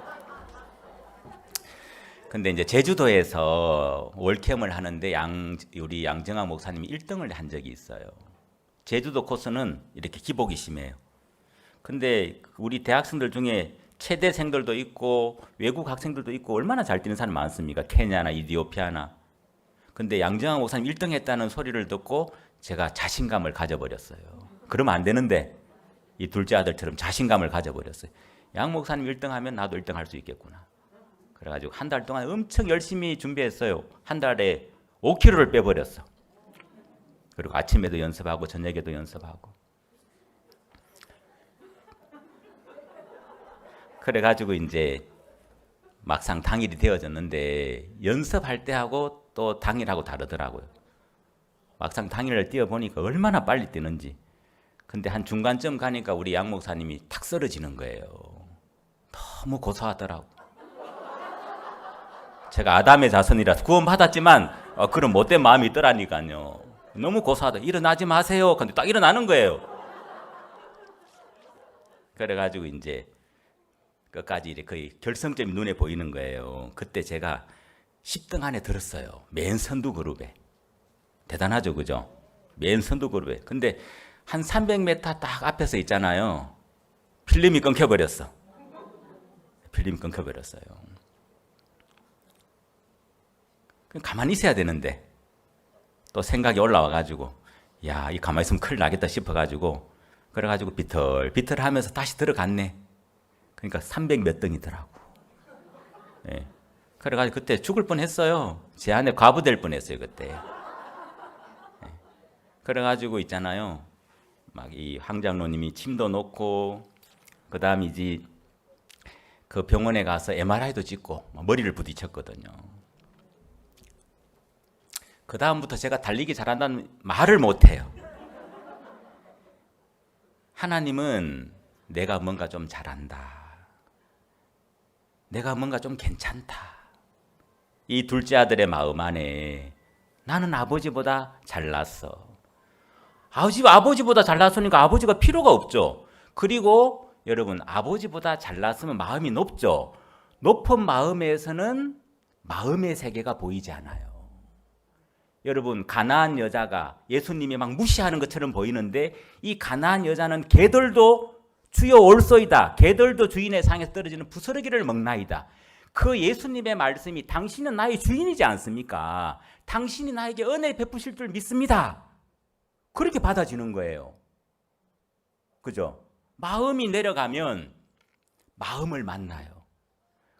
근데 이제 제주도에서 월캠을 하는데 우리 양정학 목사님이 1등을 한 적이 있어요. 제주도 코스는 이렇게 기복이 심해요. 근데 우리 대학생들 중에 체대생들도 있고 외국 학생들도 있고 얼마나 잘 뛰는 사람이 많습니까? 케냐나 이디오피아나. 근데 양정학 목사님 1등 했다는 소리를 듣고 제가 자신감을 가져버렸어요. 그러면 안 되는데 이 둘째 아들처럼 자신감을 가져버렸어요. 양 목사님 1등 하면 나도 1등 할 수 있겠구나. 그래가지고 한 달 동안 엄청 열심히 준비했어요. 한 달에 5kg를 빼버렸어. 그리고 아침에도 연습하고 저녁에도 연습하고. 그래가지고 이제 막상 당일이 되어졌는데 연습할 때하고 또 당일하고 다르더라고요. 막상 당일을 뛰어보니까 얼마나 빨리 뛰는지. 근데 한 중간쯤 가니까 우리 양 목사님이 탁 쓰러지는 거예요. 너무 고소하더라고. 제가 아담의 자손이라서 구원받았지만 그런 못된 마음이 있더라니까요. 너무 고소하다. 일어나지 마세요. 근데 딱 일어나는 거예요. 그래가지고 이제 끝까지 거의 결승점이 눈에 보이는 거예요. 그때 제가 10등 안에 들었어요. 맨 선두 그룹에. 대단하죠, 그죠? 맨 선두 그룹에. 근데 한 300m 딱 앞에서 있잖아요. 필름이 끊겨버렸어. 필름이 끊겨버렸어요. 그냥 가만히 있어야 되는데 또 생각이 올라와가지고 야, 이 가만히 있으면 큰일 나겠다 싶어가지고 그래가지고 비틀비틀 하면서 다시 들어갔네. 그러니까 300 몇 등이더라고. 예. 그래가지고 그때 죽을 뻔했어요. 제 안에 과부될 뻔했어요 그때. 예. 그래가지고 있잖아요. 막 이 황장로님이 침도 놓고 그 다음 이제 그 병원에 가서 MRI도 찍고 머리를 부딪혔거든요. 그 다음부터 제가 달리기 잘한다는 말을 못해요. 하나님은 내가 뭔가 좀 잘한다. 내가 뭔가 좀 괜찮다. 이 둘째 아들의 마음 안에 나는 아버지보다 잘났어. 아버지보다 잘났으니까 아버지가 필요가 없죠. 그리고 여러분 아버지보다 잘났으면 마음이 높죠. 높은 마음에서는 마음의 세계가 보이지 않아요. 여러분 가나안 여자가 예수님이 막 무시하는 것처럼 보이는데 이 가나안 여자는 개들도 주여 올소이다. 개들도 주인의 상에서 떨어지는 부스러기를 먹나이다. 그 예수님의 말씀이 당신은 나의 주인이지 않습니까? 당신이 나에게 은혜 베푸실 줄 믿습니다. 그렇게 받아지는 거예요. 그죠? 마음이 내려가면 마음을 만나요.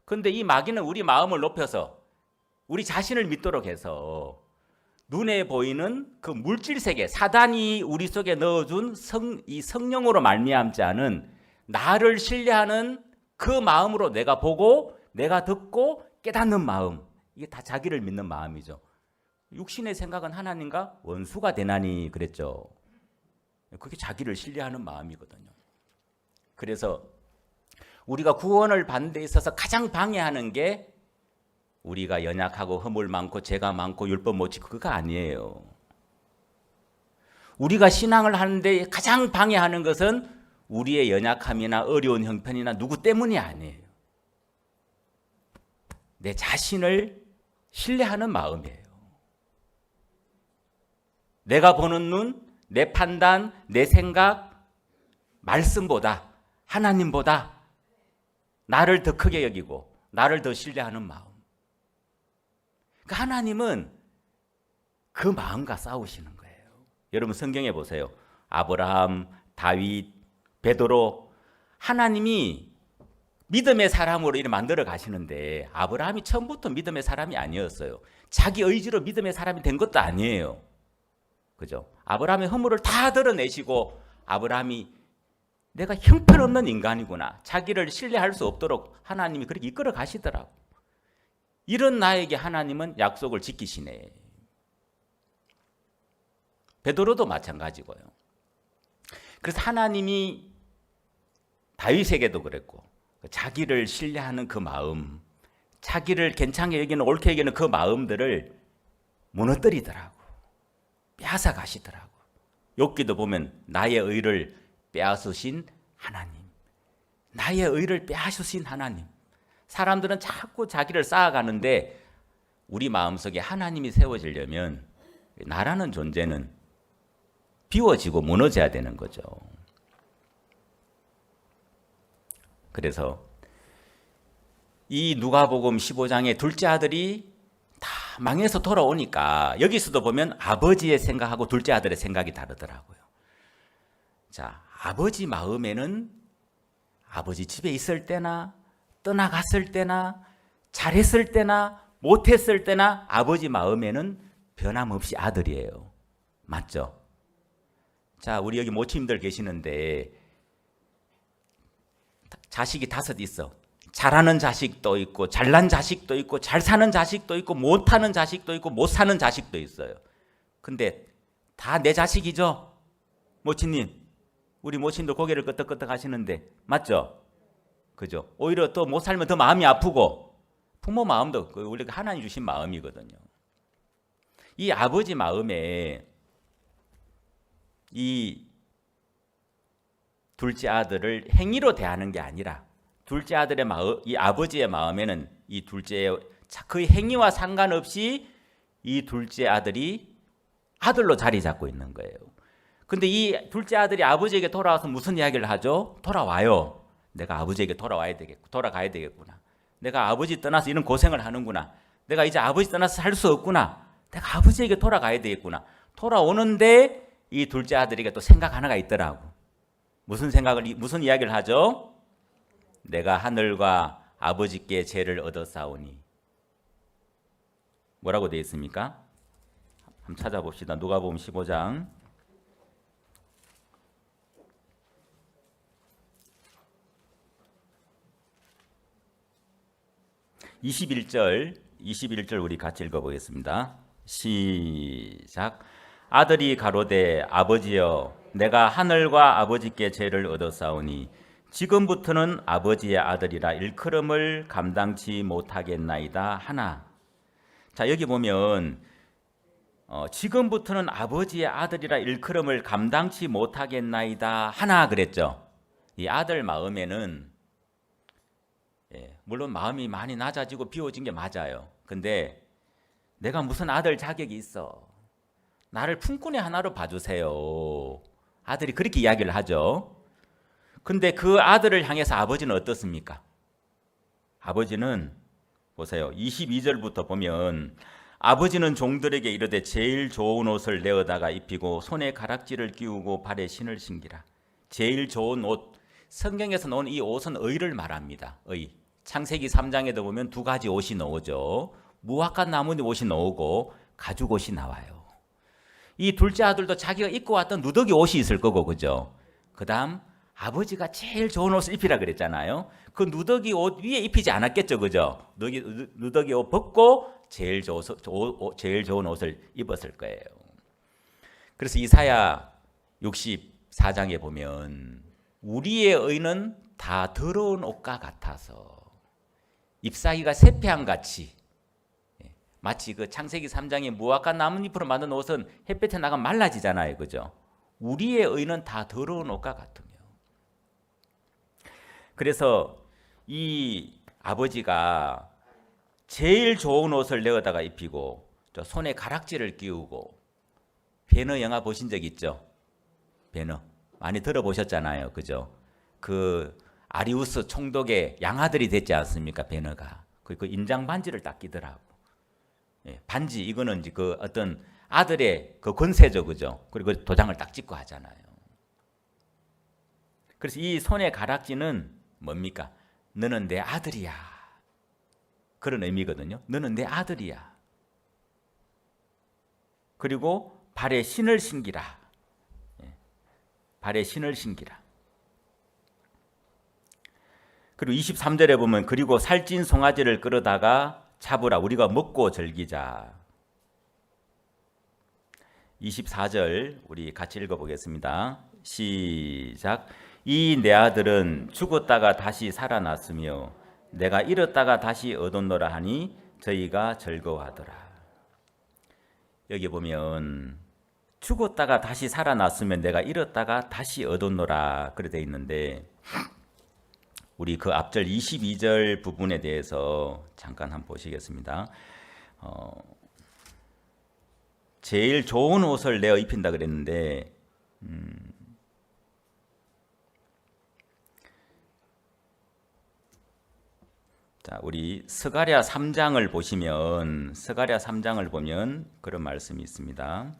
근데 이 마귀는 우리 마음을 높여서 우리 자신을 믿도록 해서 눈에 보이는 그 물질 세계, 사단이 우리 속에 넣어준 이 성령으로 말미암지 않은 나를 신뢰하는 그 마음으로 내가 보고 내가 듣고 깨닫는 마음, 이게 다 자기를 믿는 마음이죠. 육신의 생각은 하나님과 원수가 되나니 그랬죠. 그게 자기를 신뢰하는 마음이거든요. 그래서 우리가 구원을 받는 데 있어서 가장 방해하는 게 우리가 연약하고 허물 많고 죄가 많고 율법 못 지키고 그거 아니에요. 우리가 신앙을 하는데 가장 방해하는 것은 우리의 연약함이나 어려운 형편이나 누구 때문이 아니에요. 내 자신을 신뢰하는 마음이에요. 내가 보는 눈, 내 판단, 내 생각, 말씀보다 하나님보다 나를 더 크게 여기고 나를 더 신뢰하는 마음. 그러니까 하나님은 그 마음과 싸우시는 거예요. 여러분 성경에 보세요. 아브라함, 다윗, 베드로, 하나님이 믿음의 사람으로 이렇게 만들어 가시는데 아브라함이 처음부터 믿음의 사람이 아니었어요. 자기 의지로 믿음의 사람이 된 것도 아니에요. 그죠? 아브라함의 허물을 다 드러내시고 아브라함이 내가 형편없는 인간이구나. 자기를 신뢰할 수 없도록 하나님이 그렇게 이끌어 가시더라고. 이런 나에게 하나님은 약속을 지키시네. 베드로도 마찬가지고요. 그래서 하나님이 다윗에게도 그랬고 자기를 신뢰하는 그 마음, 자기를 괜찮게 여기는 옳게 여기는 그 마음들을 무너뜨리더라고. 빼앗아 가시더라고. 욥기도 보면 나의 의를 빼앗으신 하나님, 나의 의를 빼앗으신 하나님. 사람들은 자꾸 자기를 쌓아가는데 우리 마음속에 하나님이 세워지려면 나라는 존재는 비워지고 무너져야 되는 거죠. 그래서 이 누가복음 15장의 둘째 아들이 다 망해서 돌아오니까 여기서도 보면 아버지의 생각하고 둘째 아들의 생각이 다르더라고요. 자, 아버지 마음에는 아버지 집에 있을 때나 떠나갔을 때나 잘했을 때나 못했을 때나 아버지 마음에는 변함없이 아들이에요. 맞죠? 자, 우리 여기 모친님들 계시는데 자식이 5 있어. 잘하는 자식도 있고 잘난 자식도 있고 잘 사는 자식도 있고 못하는 자식도 있고 못 사는 자식도 있어요. 근데 다 내 자식이죠? 모친님, 우리 모친도 고개를 끄덕끄덕 하시는데 맞죠? 그죠? 오히려 또 못 살면 더 마음이 아프고 부모 마음도 우리가 하나님 주신 마음이거든요. 이 아버지 마음에 이 둘째 아들을 행위로 대하는 게 아니라 둘째 아들의 마음, 이 아버지의 마음에는 이 둘째의 그 행위와 상관없이 이 둘째 아들이 아들로 자리 잡고 있는 거예요. 근데 이 둘째 아들이 아버지에게 돌아와서 무슨 이야기를 하죠? 돌아와요. 내가 아버지에게 돌아가야 되겠구나. 내가 아버지 떠나서 이런 고생을 하는구나. 내가 이제 아버지 떠나서 살 수 없구나. 내가 아버지에게 돌아가야 되겠구나. 돌아오는데 이 둘째 아들에게 또 생각 하나가 있더라고. 무슨 이야기를 하죠? 내가 하늘과 아버지께 죄를 얻었사오니. 뭐라고 되어 있습니까? 한번 찾아봅시다. 누가복음 15장 21절 우리 같이 읽어보겠습니다. 시작. 아들이 가로되 아버지여 내가 하늘과 아버지께 죄를 얻었사오니 지금부터는 아버지의 아들이라 일컬음을 감당치 못하겠나이다 하나. 자, 여기 보면 지금부터는 아버지의 아들이라 일컬음을 감당치 못하겠나이다 하나 그랬죠. 이 아들 마음에는 물론 마음이 많이 낮아지고 비워진 게 맞아요. 근데 내가 무슨 아들 자격이 있어. 나를 품꾼의 하나로 봐주세요. 아들이 그렇게 이야기를 하죠. 근데 그 아들을 향해서 아버지는 어떻습니까? 아버지는 보세요. 22절부터 보면 아버지는 종들에게 이르되 제일 좋은 옷을 내어다가 입히고 손에 가락지를 끼우고 발에 신을 신기라. 제일 좋은 옷. 성경에서 나온 이 옷은 의를 말합니다. 의. 창세기 3장에도 보면 2가지 옷이 나오죠. 무화과 나무 옷이 나오고 가죽 옷이 나와요. 이 둘째 아들도 자기가 입고 왔던 누더기 옷이 있을 거고, 그죠? 그 다음 아버지가 제일 좋은 옷을 입히라 그랬잖아요. 그 누더기 옷 위에 입히지 않았겠죠, 그죠? 누더기 옷 벗고 제일 좋은 옷을 입었을 거예요. 그래서 이사야 64장에 보면 우리의 의는 다 더러운 옷과 같아서 잎사귀가 세폐한 같이, 마치 그 창세기 3장의 무화과 나뭇잎으로 만든 옷은 햇볕에 나가면 말라지잖아요, 그죠? 우리의 의는 다 더러운 옷과 같으며. 그래서 이 아버지가 제일 좋은 옷을 내어다가 입히고 또 손에 가락지를 끼우고, 배너 영화 보신 적 있죠? 배너 많이 들어보셨잖아요, 그죠? 그 아리우스 총독의 양아들이 됐지 않습니까? 배너가 그 인장 반지를 딱 끼더라고. 반지 이거는 이제 그 어떤 아들의 그 권세죠, 그죠? 그리고 도장을 딱 찍고 하잖아요. 그래서 이 손의 가락지는 뭡니까? 너는 내 아들이야. 그런 의미거든요. 너는 내 아들이야. 그리고 발에 신을 신기라. 발에 신을 신기라. 그리고 23절에 보면 그리고 살찐 송아지를 끌어다가 잡으라. 우리가 먹고 즐기자. 24절 우리 같이 읽어보겠습니다. 시작. 이 내 아들은 죽었다가 다시 살아났으며 내가 잃었다가 다시 얻었노라 하니 저희가 즐거워하더라. 여기 보면 죽었다가 다시 살아났으면 내가 잃었다가 다시 얻었노라 그래 돼 있는데, 우리 그 앞절 22절 부분에 대해서 잠깐 한번 보시겠습니다. 제일 좋은 옷을 내어 입힌다 그랬는데, 자, 우리 스가랴 3장을 보시면, 스가랴 3장을 보면 그런 말씀이 있습니다.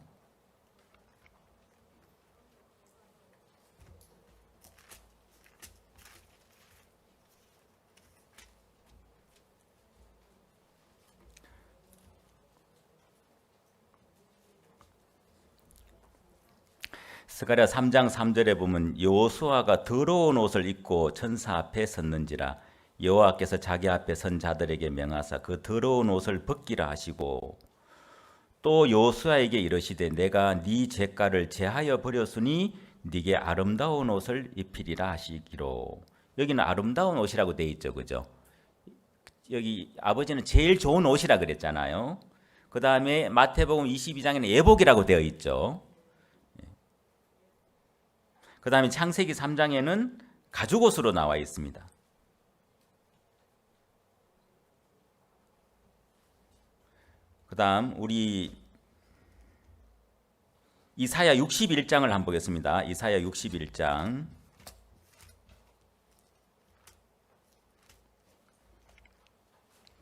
스가랴 3장 3절에 보면 여호수아가 더러운 옷을 입고 천사 앞에 섰는지라 여호와께서 자기 앞에 선 자들에게 명하사 그 더러운 옷을 벗기라 하시고 또 여호수아에게 이르시되 내가 네 죄가를 제하여 버렸으니 네게 아름다운 옷을 입히리라 하시기로. 여기는 아름다운 옷이라고 돼 있죠, 그죠? 여기 아버지는 제일 좋은 옷이라 그랬잖아요. 그 다음에 마태복음 22장에는 예복이라고 되어 있죠. 그 다음에 창세기 3장에는 가죽옷으로 나와 있습니다. 그 다음 우리 이사야 61장을 한번 보겠습니다. 이사야 61장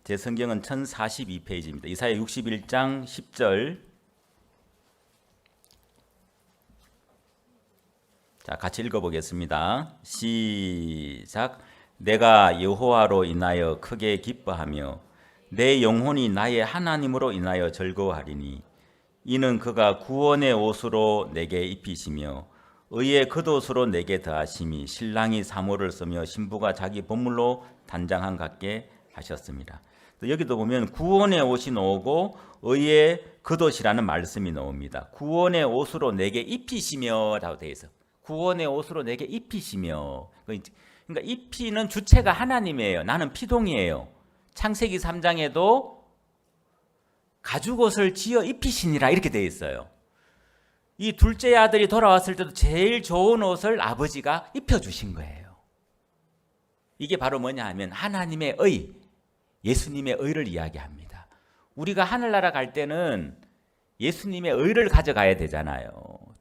제 성경은 1042페이지입니다. 이사야 61장 10절. 자, 같이 읽어보겠습니다. 시작. 내가 여호와로 인하여 크게 기뻐하며 내 영혼이 나의 하나님으로 인하여 즐거워하리니 이는 그가 구원의 옷으로 내게 입히시며 의의 겉옷으로 내게 더하심이 신랑이 사모를 쓰며 신부가 자기 보물로 단장한 같게 하셨습니다. 여기도 보면 구원의 옷이 나오고 의의 겉옷이라는 말씀이 나옵니다. 구원의 옷으로 내게 입히시며 라고 되어 있어요. 구원의 옷으로 내게 입히시며. 그러니까 입히는 주체가 하나님이에요. 나는 피동이에요. 창세기 3장에도 가죽옷을 지어 입히시니라 이렇게 되어 있어요. 이 둘째 아들이 돌아왔을 때도 제일 좋은 옷을 아버지가 입혀주신 거예요. 이게 바로 뭐냐 하면 하나님의 의, 예수님의 의를 이야기합니다. 우리가 하늘나라 갈 때는 예수님의 의를 가져가야 되잖아요.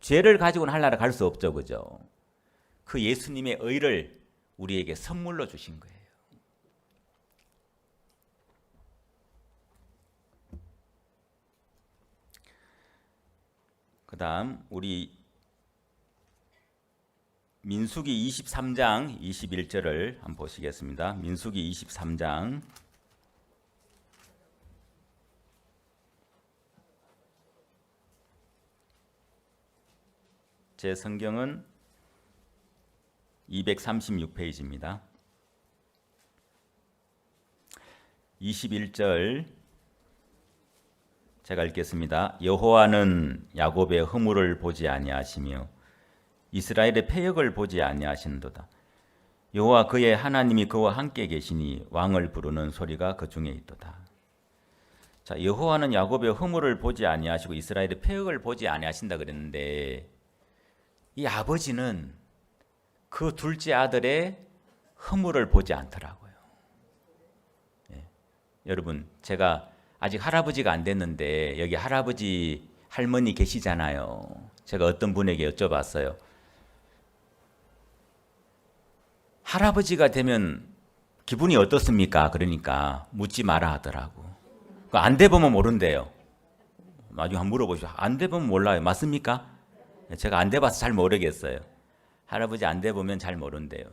죄를 가지고는 하늘나라 갈 수 없죠, 그죠? 그 예수님의 의를 우리에게 선물로 주신 거예요. 그 다음 우리 민수기 23장 21절을 한번 보시겠습니다. 민수기 23장 제 성경은 236페이지입니다. 21절 제가 읽겠습니다. 여호와는 야곱의 허물을 보지 아니하시며 이스라엘의 패역을 보지 아니하시는도다. 여호와 그의 하나님이 그와 함께 계시니 왕을 부르는 소리가 그 중에 있도다. 자, 여호와는 야곱의 허물을 보지 아니하시고 이스라엘의 패역을 보지 아니하신다 그랬는데 이 아버지는 그 둘째 아들의 허물을 보지 않더라고요. 예. 여러분, 제가 아직 할아버지가 안 됐는데 여기 할아버지 할머니 계시잖아요. 제가 어떤 분에게 여쭤봤어요. 할아버지가 되면 기분이 어떻습니까? 그러니까 묻지 마라 하더라고. 안 돼보면 모른대요. 나중에 한번 물어보시오. 안 돼보면 몰라요. 맞습니까? 제가 안 돼봐서 잘 모르겠어요. 할아버지 안 돼보면 잘 모른대요.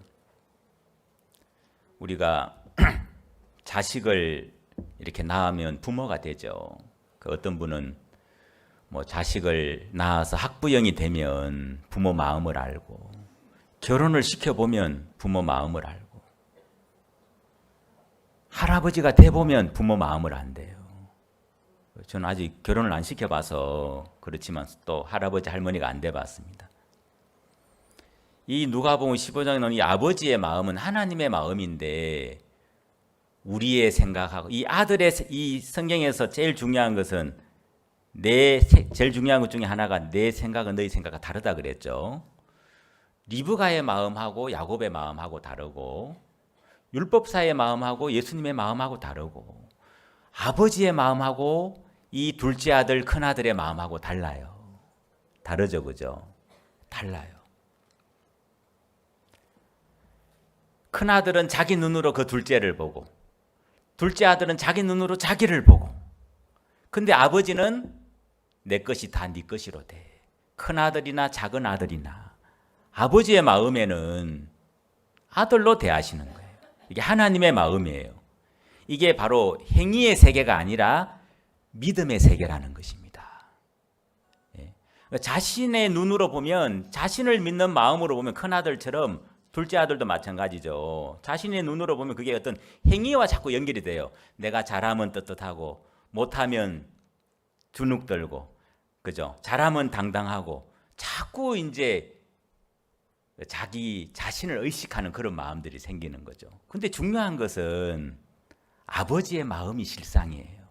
우리가 자식을 이렇게 낳으면 부모가 되죠. 그 어떤 분은 뭐 자식을 낳아서 학부형이 되면 부모 마음을 알고 결혼을 시켜보면 부모 마음을 알고 할아버지가 돼보면 부모 마음을 안대요. 저는 아직 결혼을 안 시켜봐서 그렇지만 또 할아버지 할머니가 안 돼봤습니다. 이 누가복음 15장에 나오는 이 아버지의 마음은 하나님의 마음인데 우리의 생각하고 이 아들의 이 성경에서 제일 중요한 것은 제일 중요한 것 중에 하나가 내 생각은 너희 생각과 다르다 그랬죠. 리브가의 마음하고 야곱의 마음하고 다르고 율법사의 마음하고 예수님의 마음하고 다르고 아버지의 마음하고 이 둘째 아들 큰아들의 마음하고 달라요. 다르죠, 그죠? 달라요. 큰아들은 자기 눈으로 그 둘째를 보고 둘째 아들은 자기 눈으로 자기를 보고 근데 아버지는 내 것이 다 네 것이로 돼. 큰아들이나 작은 아들이나 아버지의 마음에는 아들로 대하시는 거예요. 이게 하나님의 마음이에요. 이게 바로 행위의 세계가 아니라 믿음의 세계라는 것입니다. 예. 자신의 눈으로 보면, 자신을 믿는 마음으로 보면 큰아들처럼 둘째 아들도 마찬가지죠. 자신의 눈으로 보면 그게 어떤 행위와 자꾸 연결이 돼요. 내가 잘하면 떳떳하고 못하면 주눅들고, 그죠? 잘하면 당당하고, 자꾸 이제 자기 자신을 의식하는 그런 마음들이 생기는 거죠. 근데 중요한 것은 아버지의 마음이 실상이에요.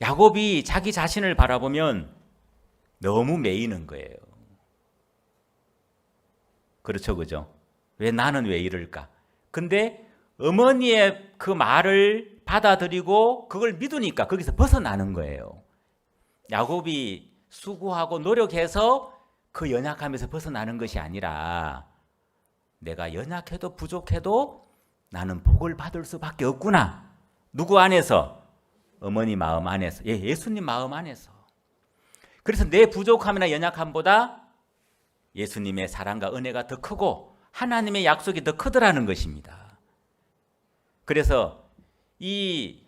야곱이 자기 자신을 바라보면 너무 매이는 거예요. 그렇죠, 그죠? 왜 나는 왜 이럴까? 근데 어머니의 그 말을 받아들이고 그걸 믿으니까 거기서 벗어나는 거예요. 야곱이 수고하고 노력해서 그 연약함에서 벗어나는 것이 아니라 내가 연약해도 부족해도 나는 복을 받을 수밖에 없구나. 누구 안에서? 어머니 마음 안에서. 예수님 마음 안에서. 그래서 내 부족함이나 연약함보다 예수님의 사랑과 은혜가 더 크고 하나님의 약속이 더 크더라는 것입니다. 그래서 이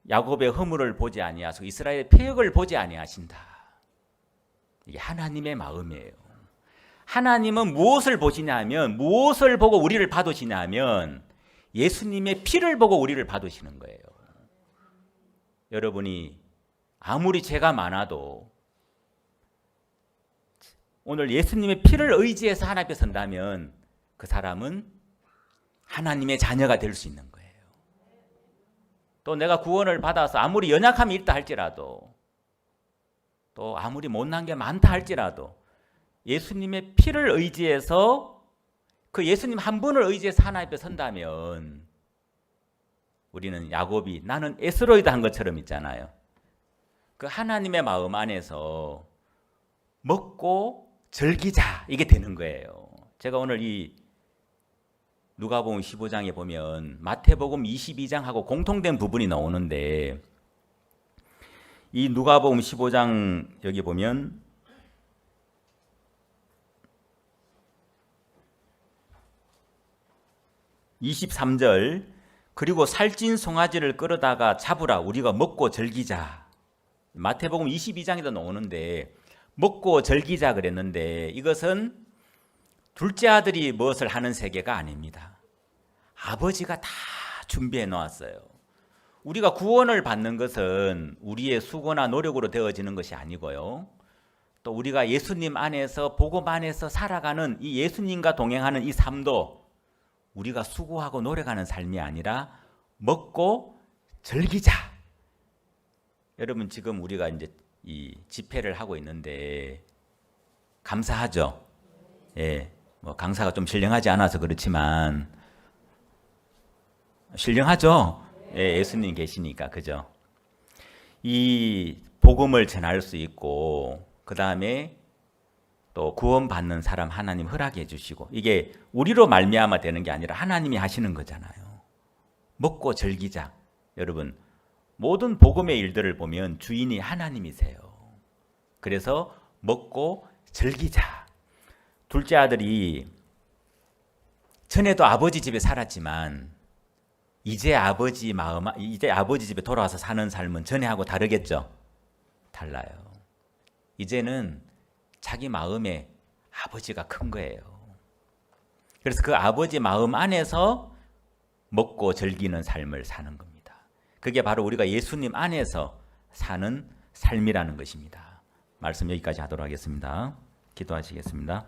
야곱의 허물을 보지 아니하시고 이스라엘의 패역을 보지 아니하신다. 이게 하나님의 마음이에요. 하나님은 무엇을 보시냐면, 무엇을 보고 우리를 봐두시냐면 예수님의 피를 보고 우리를 봐두시는 거예요. 여러분이 아무리 죄가 많아도 오늘 예수님의 피를 의지해서 하나님 앞에 선다면 그 사람은 하나님의 자녀가 될 수 있는 거예요. 또 내가 구원을 받아서 아무리 연약함이 있다 할지라도, 또 아무리 못난 게 많다 할지라도 예수님의 피를 의지해서, 그 예수님 한 분을 의지해서 하나님 앞에 선다면 우리는 야곱이 나는 에스로이드 한 것처럼 있잖아요. 그 하나님의 마음 안에서 먹고 즐기자, 이게 되는 거예요. 제가 오늘 이 누가복음 15장에 보면 마태복음 22장하고 공통된 부분이 나오는데, 이 누가복음 15장 여기 보면 23절, 그리고 살찐 송아지를 끌어다가 잡으라, 우리가 먹고 즐기자. 마태복음 22장에도 나오는데 먹고 즐기자 그랬는데, 이것은 둘째 아들이 무엇을 하는 세계가 아닙니다. 아버지가 다 준비해 놓았어요. 우리가 구원을 받는 것은 우리의 수고나 노력으로 되어지는 것이 아니고요, 또 우리가 예수님 안에서, 복음 안에서 살아가는 이 예수님과 동행하는 이 삶도 우리가 수고하고 노력하는 삶이 아니라 먹고 즐기자. 여러분, 지금 우리가 이제 이 집회를 하고 있는데 감사하죠? 예, 뭐 강사가 좀 신령하지 않아서 그렇지만 신령하죠? 예, 예수님 계시니까, 그죠? 이 복음을 전할 수 있고, 그 다음에 또 구원받는 사람 하나님 허락해 주시고, 이게 우리로 말미암아 되는 게 아니라 하나님이 하시는 거잖아요. 먹고 즐기자. 여러분, 모든 복음의 일들을 보면 주인이 하나님이세요. 그래서 먹고 즐기자. 둘째 아들이 전에도 아버지 집에 살았지만 이제 아버지 집에 돌아와서 사는 삶은 전에하고 다르겠죠? 달라요. 이제는 자기 마음에 아버지가 큰 거예요. 그래서 그 아버지 마음 안에서 먹고 즐기는 삶을 사는 겁니다. 그게 바로 우리가 예수님 안에서 사는 삶이라는 것입니다. 말씀 여기까지 하도록 하겠습니다. 기도하시겠습니다.